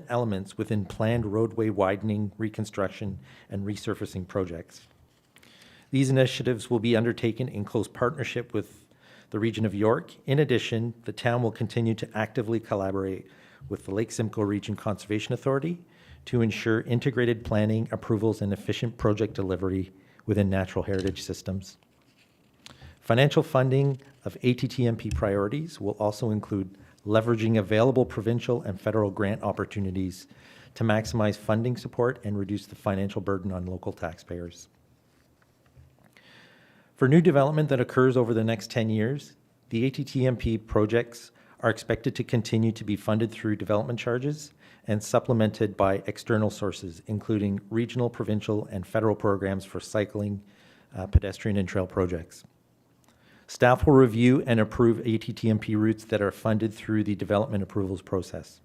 elements within planned roadway widening, reconstruction, and resurfacing projects. These initiatives will be undertaken in close partnership with the region of York. In addition, the town will continue to actively collaborate with the Lake Simcoe Region Conservation Authority to ensure integrated planning, approvals, and efficient project delivery within natural heritage systems. Financial funding of ATTMP priorities will also include leveraging available provincial and federal grant opportunities to maximize funding support and reduce the financial burden on local taxpayers. For new development that occurs over the next 10 years, the ATTMP projects are expected to continue to be funded through development charges and supplemented by external sources, including regional, provincial, and federal programs for cycling, pedestrian, and trail projects. Staff will review and approve ATTMP routes that are funded through the development approvals process.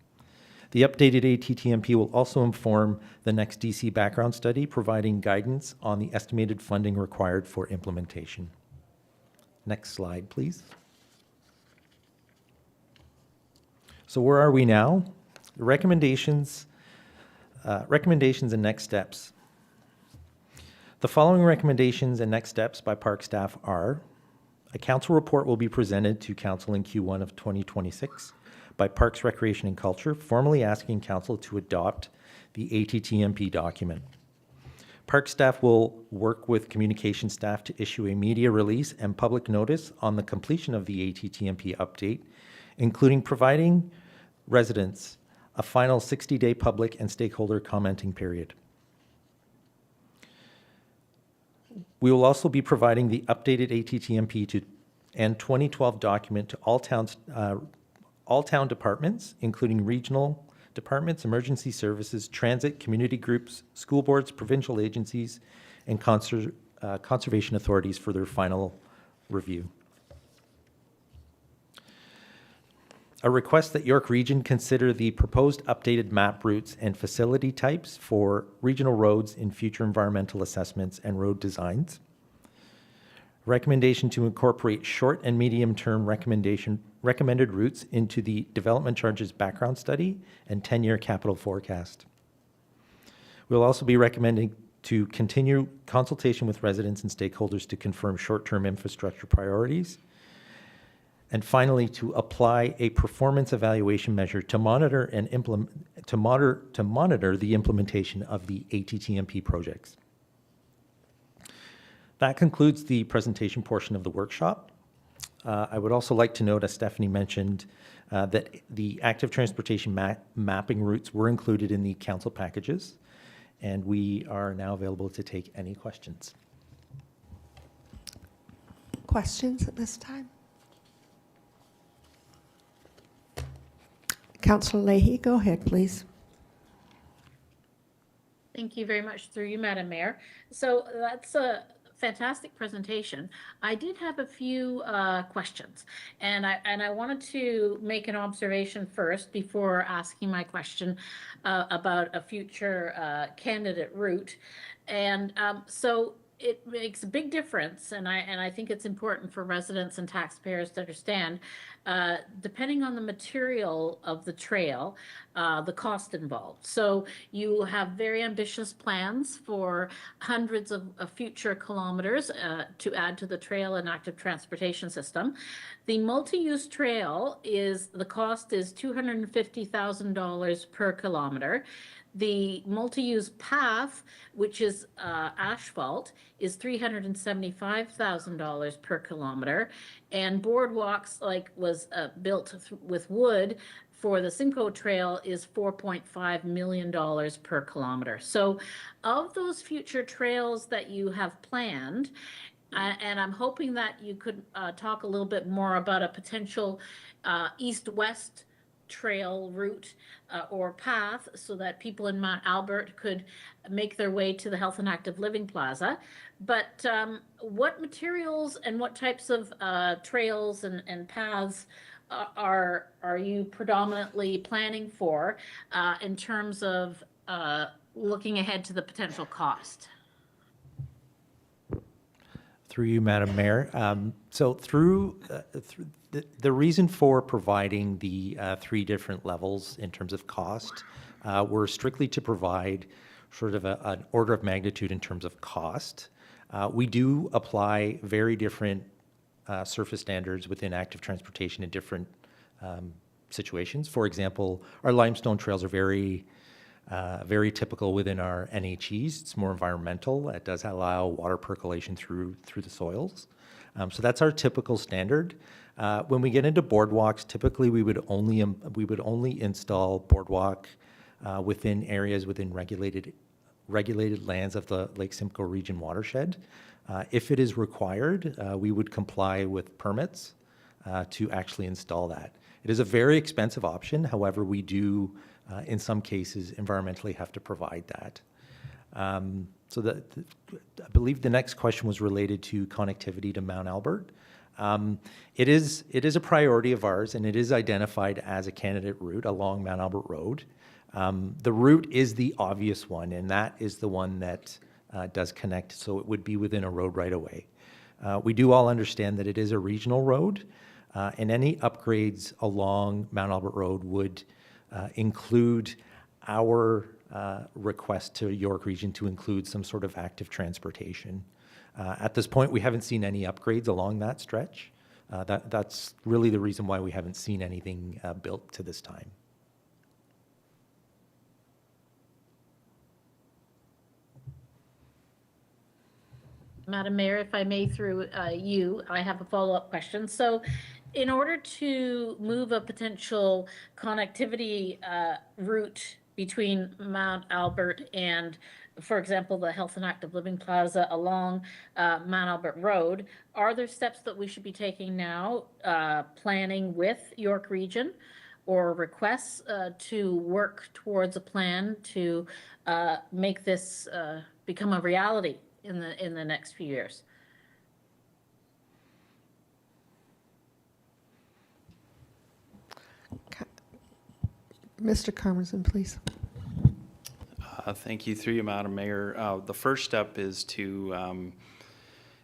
The updated ATTMP will also inform the next DC background study, providing guidance on the estimated funding required for implementation. Next slide, please. So where are we now? The recommendations and next steps. The following recommendations and next steps by park staff are: a council report will be presented to council in Q1 of 2026 by Parks, Recreation and Culture, formally asking council to adopt the ATTMP document. Park staff will work with communication staff to issue a media release and public notice on the completion of the ATTMP update, including providing residents a final 60-day public and stakeholder commenting period. We will also be providing the updated ATTMP and 2012 document to all town departments, including regional departments, emergency services, transit, community groups, school boards, provincial agencies, and conservation authorities for their final review. A request that York Region consider the proposed updated map routes and facility types for regional roads in future environmental assessments and road designs. Recommendation to incorporate short and medium-term recommended routes into the development charges background study and 10-year capital forecast. We'll also be recommending to continue consultation with residents and stakeholders to confirm short-term infrastructure priorities. And finally, to apply a performance evaluation measure to monitor and monitor the implementation of the ATTMP projects. That concludes the presentation portion of the workshop. I would also like to note, as Stephanie mentioned, that the active transportation mapping routes were included in the council packages, and we are now available to take any questions. Questions at this time? Councillor Leahy, go ahead, please. Thank you very much, through you, Madam Mayor. So that's a fantastic presentation. I did have a few questions, and I wanted to make an observation first before asking my question about a future candidate route. And so it makes a big difference, and I think it's important for residents and taxpayers to understand, depending on the material of the trail, the cost involved. So you have very ambitious plans for hundreds of future kilometers to add to the trail and active transportation system. The multi-use trail the cost is $250,000 per kilometer. The multi-use path, which is asphalt, is $375,000 per kilometer, and boardwalks, like was built with wood for the Simcoe Trail, is $4.5 million per kilometer. So of those future trails that you have planned, and I'm hoping that you could talk a little bit more about a potential east-west trail route or path, so that people in Mount Albert could make their way to the Health and Active Living Plaza. But what materials and what types of trails and paths are you predominantly planning for in terms of looking ahead to the potential cost? Through you, Madam Mayor. So the reason for providing the three different levels in terms of cost were strictly to provide sort of an order of magnitude in terms of cost. We do apply very different surface standards within active transportation in different situations. For example, our limestone trails are very typical within our NHEs. It's more environmental. It does allow water percolation through the soils. So that's our typical standard. When we get into boardwalks, typically we would only install boardwalk within areas within regulated lands of the Lake Simcoe Region watershed. If it is required, we would comply with permits to actually install that. It is a very expensive option. However, we do, in some cases, environmentally have to provide that. So I believe the next question was related to connectivity to Mount Albert. It is a priority of ours, and it is identified as a candidate route along Mount Albert Road. The route is the obvious one, and that is the one that does connect, so it would be within a road right away. We do all understand that it is a regional road, and any upgrades along Mount Albert Road would include our request to York Region to include some sort of active transportation. At this point, we haven't seen any upgrades along that stretch. That's really the reason why we haven't seen anything built to this time. Madam Mayor, if I may, through you, I have a follow-up question. So in order to move a potential connectivity route between Mount Albert and, for example, the Health and Active Living Plaza along Mount Albert Road, are there steps that we should be taking now, planning with York Region, or requests to work towards a plan to make this become a reality in the next few years? Mr. Carmenson, please. Thank you, through you, Madam Mayor. The first step is to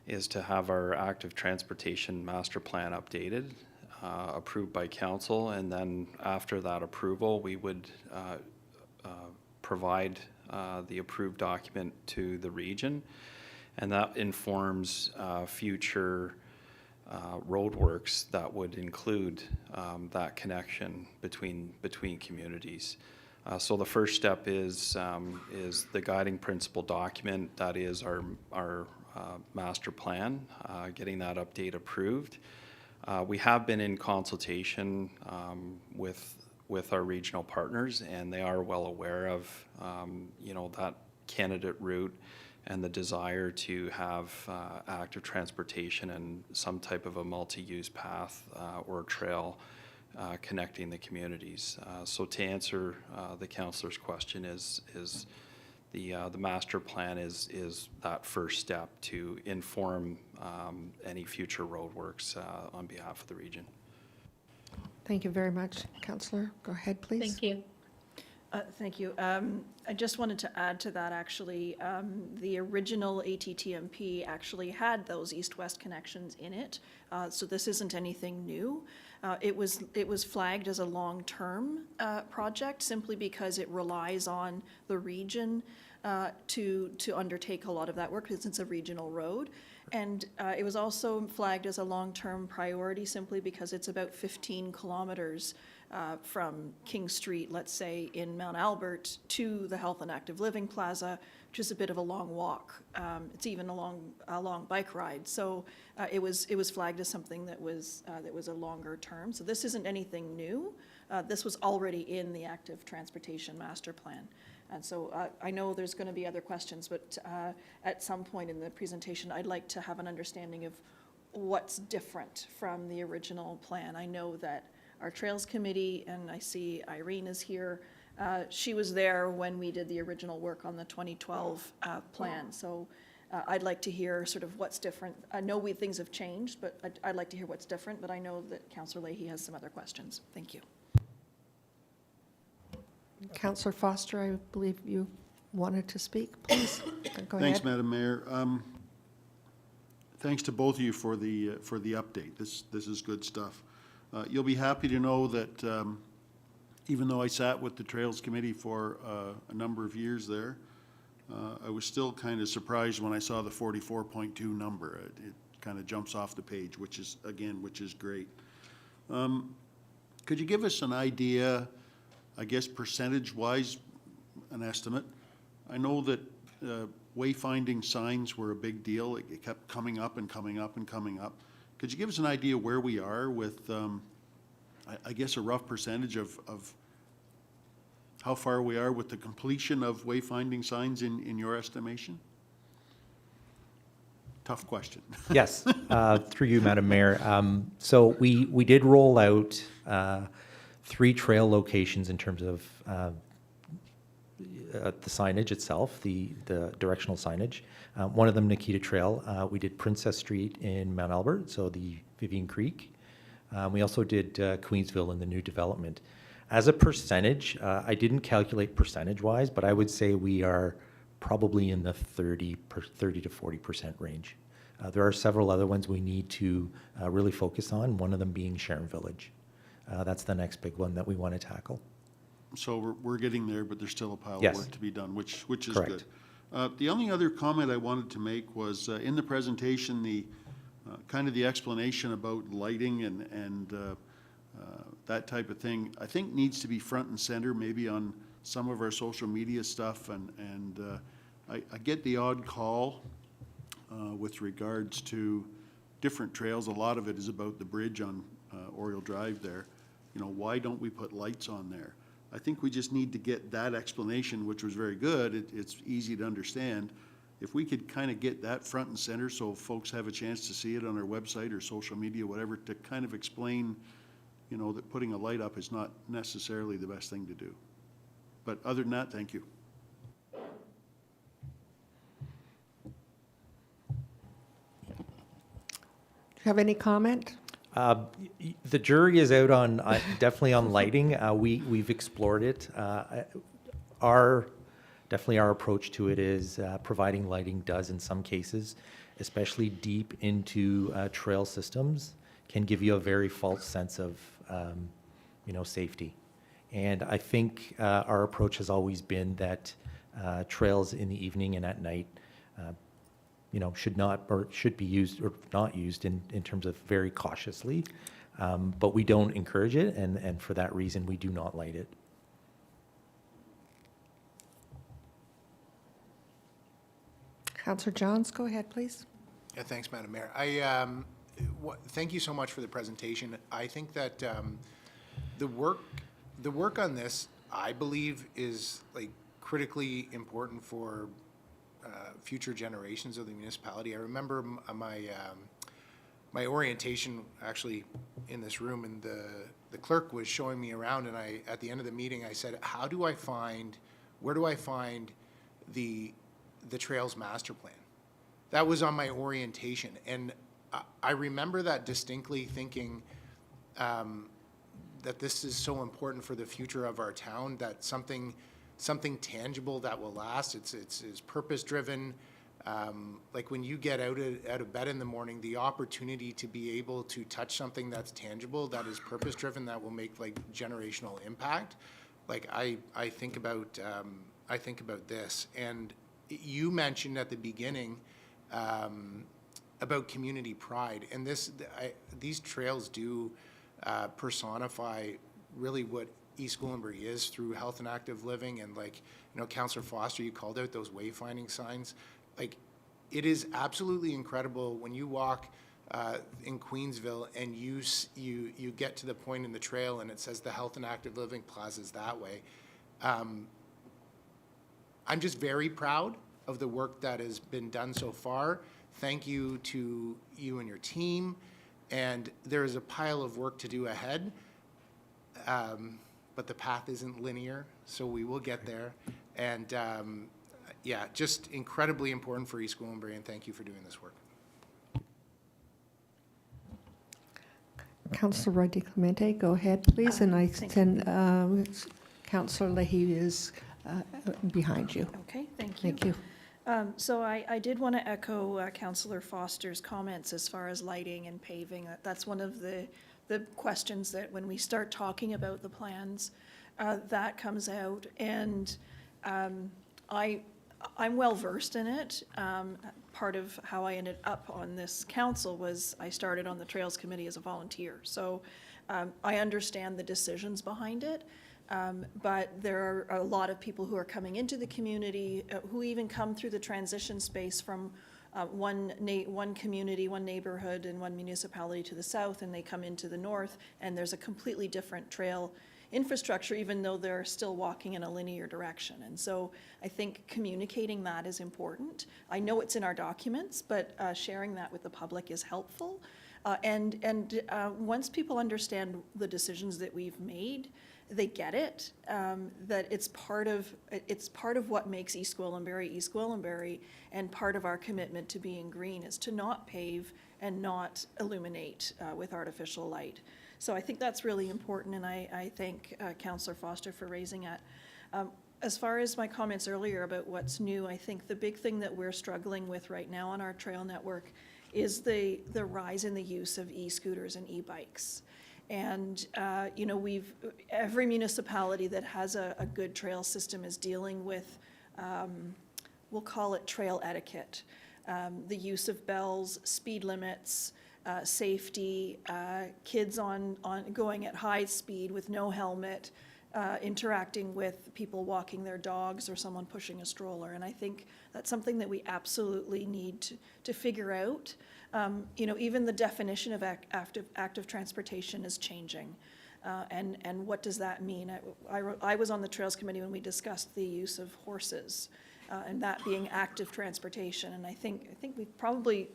have our active transportation master plan updated, approved by council, and then after that approval, we would provide the approved document to the region, and that informs future roadworks that would include that connection between communities. So the first step is the guiding principle document, that is our master plan, getting that update approved. We have been in consultation with our regional partners, and they are well aware of that candidate route and the desire to have active transportation and some type of a multi-use path or trail connecting the communities. So to answer the councillor's question, is the master plan is that first step to inform any future roadworks on behalf of the region. Thank you very much, Councillor. Go ahead, please. Thank you. Thank you. I just wanted to add to that, actually. The original ATTMP actually had those east-west connections in it, so this isn't anything new. It was flagged as a long-term project simply because it relies on the region to undertake a lot of that work, since it's a regional road. And it was also flagged as a long-term priority simply because it's about 15 kilometers from King Street, let's say, in Mount Albert to the Health and Active Living Plaza, which is a bit of a long walk. It's even a long bike ride. So it was flagged as something that was a longer term. So this isn't anything new. This was already in the Active Transportation Master Plan. And so I know there's going to be other questions, but at some point in the presentation, I'd like to have an understanding of what's different from the original plan. I know that our Trails Committee, and I see Irene is here, she was there when we did the original work on the 2012 plan. So I'd like to hear sort of what's different. I know things have changed, but I'd like to hear what's different, but I know that Councillor Leahy has some other questions. Thank you. Councillor Foster, I believe you wanted to speak, please. Go Thanks, ahead. Madam Mayor. Thanks to both of you for the update. This is good stuff. You'll be happy to know that even though I sat with the Trails Committee for a number of years there, I was still kind of surprised when I saw the 44.2 number. It kind of jumps off the page, which is great. Could you give us an idea, I guess percentage-wise, an estimate? I know that wayfinding signs were a big deal. It kept coming up and coming up and coming up. Could you give us an idea where we are with, I guess, a rough percentage of how far we are with the completion of wayfinding signs in your estimation? Tough question. Yes, through you, Madam Mayor. So we did roll out 3 trail locations in terms of the signage itself, the directional signage. One of them, Nikita Trail. We did Princess Street in Mount Albert, so the Vivian Creek. We also did Queensville in the new development. As a percentage, I didn't calculate percentage-wise, but I would say we are probably in the 30 to 40% range. There are several other ones we need to really focus on, one of them being Sharon Village. That's the next big one that we want to tackle. So we're getting there, but there's still a pile Yes. of work to be done, which is Correct. good. The only other comment I wanted to make was in the presentation, the kind of the explanation about lighting and that type of thing, I think needs to be front and center, maybe on some of our social media stuff. And I get the odd call with regards to different trails. A lot of it is about the bridge on Oriole Drive there. You know, why don't we put lights on there? I think we just need to get that explanation, which was very good. It's easy to understand. If we could kind of get that front and center so folks have a chance to see it on our website or social media, whatever, to kind of explain, you know, that putting a light up is not necessarily the best thing to do. But other than that, thank you. Do you have any comment? The jury is out on, definitely on lighting. We've explored it. Definitely our approach to it is providing lighting does in some cases, especially deep into trail systems, can give you a very false sense of, you know, safety. And I think our approach has always been that trails in the evening and at night, you know, should be used or not used in terms of very cautiously. But we don't encourage it, and for that reason, we do not light it. Councillor Johns, go ahead, please. Yeah, thanks, Madam Mayor. Thank you so much for the presentation. I think that the work on this, I believe, is like critically important for future generations of the municipality. I remember my orientation actually in this room, and the clerk was showing me around, and at the end of the meeting I said, where do I find the Trails Master Plan? That was on my orientation, and I remember that distinctly, thinking that this is so important for the future of our town, that something tangible that will last. It's purpose-driven. Like when you get out of bed in the morning, the opportunity to be able to touch something that's tangible, that is purpose-driven, that will make like generational impact. Like I think about this, and you mentioned at the beginning about community pride, and these trails do personify really what East Gwillimbury is through health and active living. And like, you know, Councillor Foster, you called out those wayfinding signs. Like, it is absolutely incredible when you walk in Queensville and you get to the point in the trail and it says the health and active living plaza is that way. I'm just very proud of the work that has been done so far. Thank you to you and your team. And there is a pile of work to do ahead, but the path isn't linear, so we will get there. And yeah, just incredibly important for East Gwillimbury, and thank you for doing this work. Councillor Roy DeClemente, go ahead, please, and I can, Councillor Leahy is behind you. Okay, thank you. Thank you. So I did want to echo Councillor Foster's comments as far as lighting and paving. That's one of the questions that when we start talking about the plans, that comes out. And I'm well versed in it. Part of how I ended up on this council was I started on the Trails Committee as a volunteer. So I understand the decisions behind it. But there are a lot of people who are coming into the community who even come through the transition space from one community, one neighborhood, and one municipality to the south, and they come into the north, and there's a completely different trail infrastructure, even though they're still walking in a linear direction. And so I think communicating that is important. I know it's in our documents, but sharing that with the public is helpful. And once people understand the decisions that we've made, they get it, that it's part of what makes East Gwillimbury, and part of our commitment to being green is to not pave and not illuminate with artificial light. So I think that's really important, and I thank Councillor Foster for raising it. As far as my comments earlier about what's new, I think the big thing that we're struggling with right now on our trail network is the rise in the use of e-scooters and e-bikes. And, you know, every municipality that has a good trail system is dealing with, we'll call it trail etiquette. The use of bells, speed limits, safety, kids on going at high speed with no helmet, interacting with people walking their dogs or someone pushing a stroller. And I think that's something that we absolutely need to figure out. You know, even the definition of active transportation is changing. And what does that mean? I was on the Trails Committee when we discussed the use of horses and that being active transportation. And I think we've probably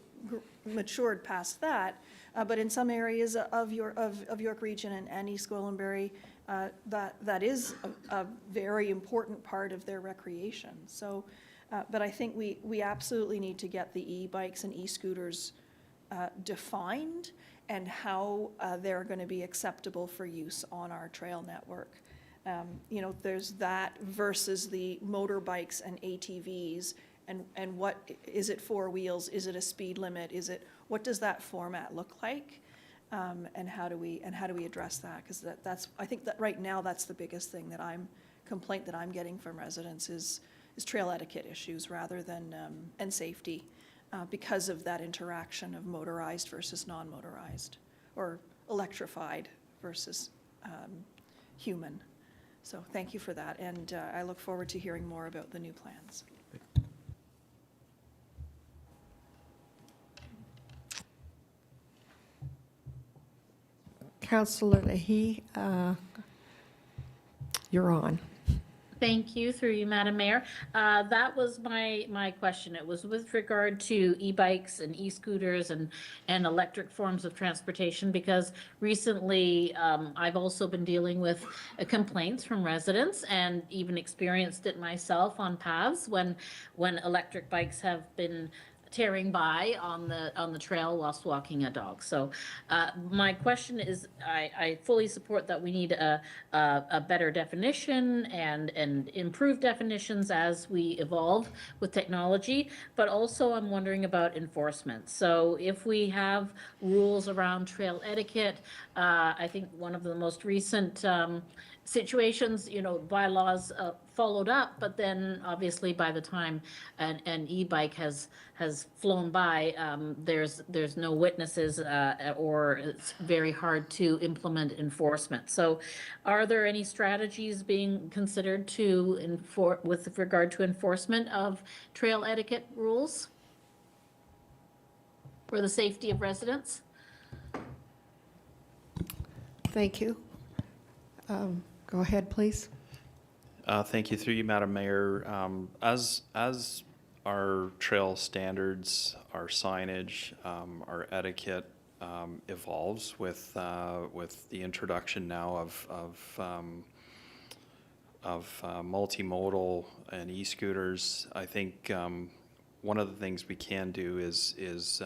matured past that. But in some areas of York Region and East Gwillimbury, that is a very important part of their recreation. So, but I think we absolutely need to get the e-bikes and e-scooters defined and how they're going to be acceptable for use on our trail network. You know, there's that versus the motorbikes and ATVs, and what, is it 4 wheels? Is it a speed limit? What does that format look like? And how do we address that? Because that's, I think that right now that's the biggest thing complaint that I'm getting from residents is trail etiquette issues rather than, and safety. Because of that interaction of motorized versus non-motorized, or electrified versus human. So thank you for that, and I look forward to hearing more about the new plans. Councillor Leahy, you're on. Thank you, through you, Madam Mayor. That was my question. It was with regard to e-bikes and e-scooters and electric forms of transportation, because recently I've also been dealing with complaints from residents and even experienced it myself on paths when electric bikes have been tearing by on the trail whilst walking a dog. So my question is, I fully support that we need a better definition and improved definitions as we evolve with technology, but also I'm wondering about enforcement. So if we have rules around trail etiquette, I think one of the most recent situations, you know, bylaws followed up, but then obviously by the time an e-bike has flown by, there's no witnesses or it's very hard to implement enforcement. So are there any strategies being considered with regard to enforcement of trail etiquette rules for the safety of residents? Thank you. Go ahead, please. Thank you, through you, Madam Mayor. As our trail standards, our signage, our etiquette evolves with the introduction now of multimodal and e-scooters, I think one of the things we can do is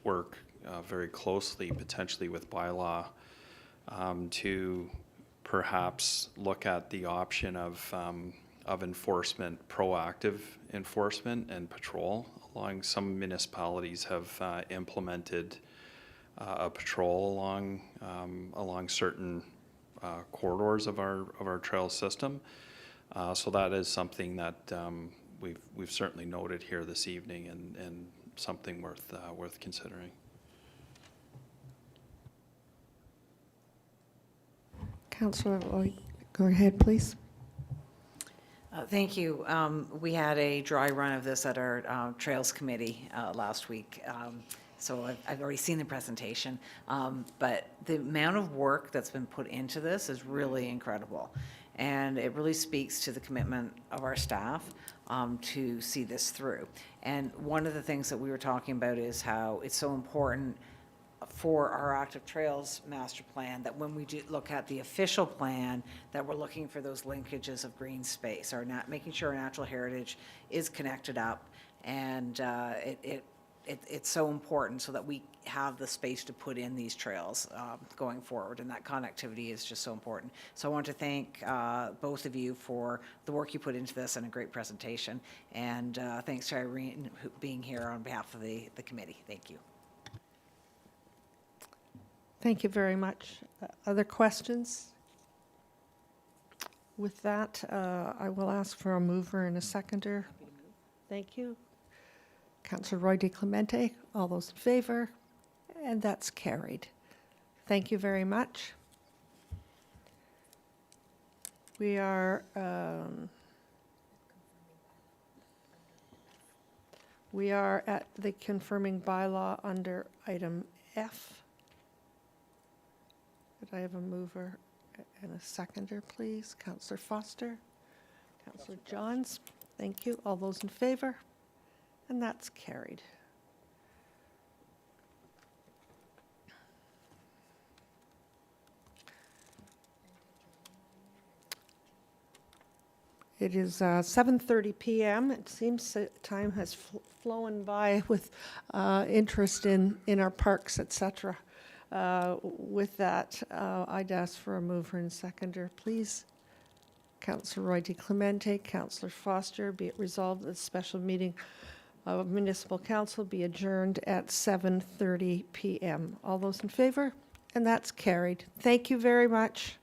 work very closely, potentially with bylaw, to perhaps look at the option of enforcement, proactive enforcement and patrol. Some municipalities have implemented a patrol along certain corridors of our trail system. So that is something that we've certainly noted here this evening, and something worth considering. Councillor Lloyd, go ahead, please. Thank you. We had a dry run of this at our Trails Committee last week. So I've already seen the presentation, but the amount of work that's been put into this is really incredible. And it really speaks to the commitment of our staff to see this through. And one of the things that we were talking about is how it's so important for our active trails master plan that when we do look at the official plan, that we're looking for those linkages of green space, or making sure our natural heritage is connected up, and it's so important so that we have the space to put in these trails going forward, and that connectivity is just so important. So I want to thank both of you for the work you put into this and a great presentation, and thanks to Irene being here on behalf of the committee. Thank you. Thank you very much. Other questions? With that, I will ask for a mover and a seconder. Thank you. Councillor Roy DeClemente, all those in favor? And that's carried. Thank you very much. We are at the confirming bylaw under item F. Could I have a mover and a seconder, please? Councillor Foster, Councillor Johns, thank you. All those in favor? And that's carried. It is 7:30 PM. It seems that time has flown by with interest in our parks, et cetera. With that, I'd ask for a mover and seconder, please. Councillor Roy DeClemente, Councillor Foster, be it resolved that the special meeting of Municipal Council be adjourned at 7:30 PM. All those in favor? And that's carried. Thank you very much.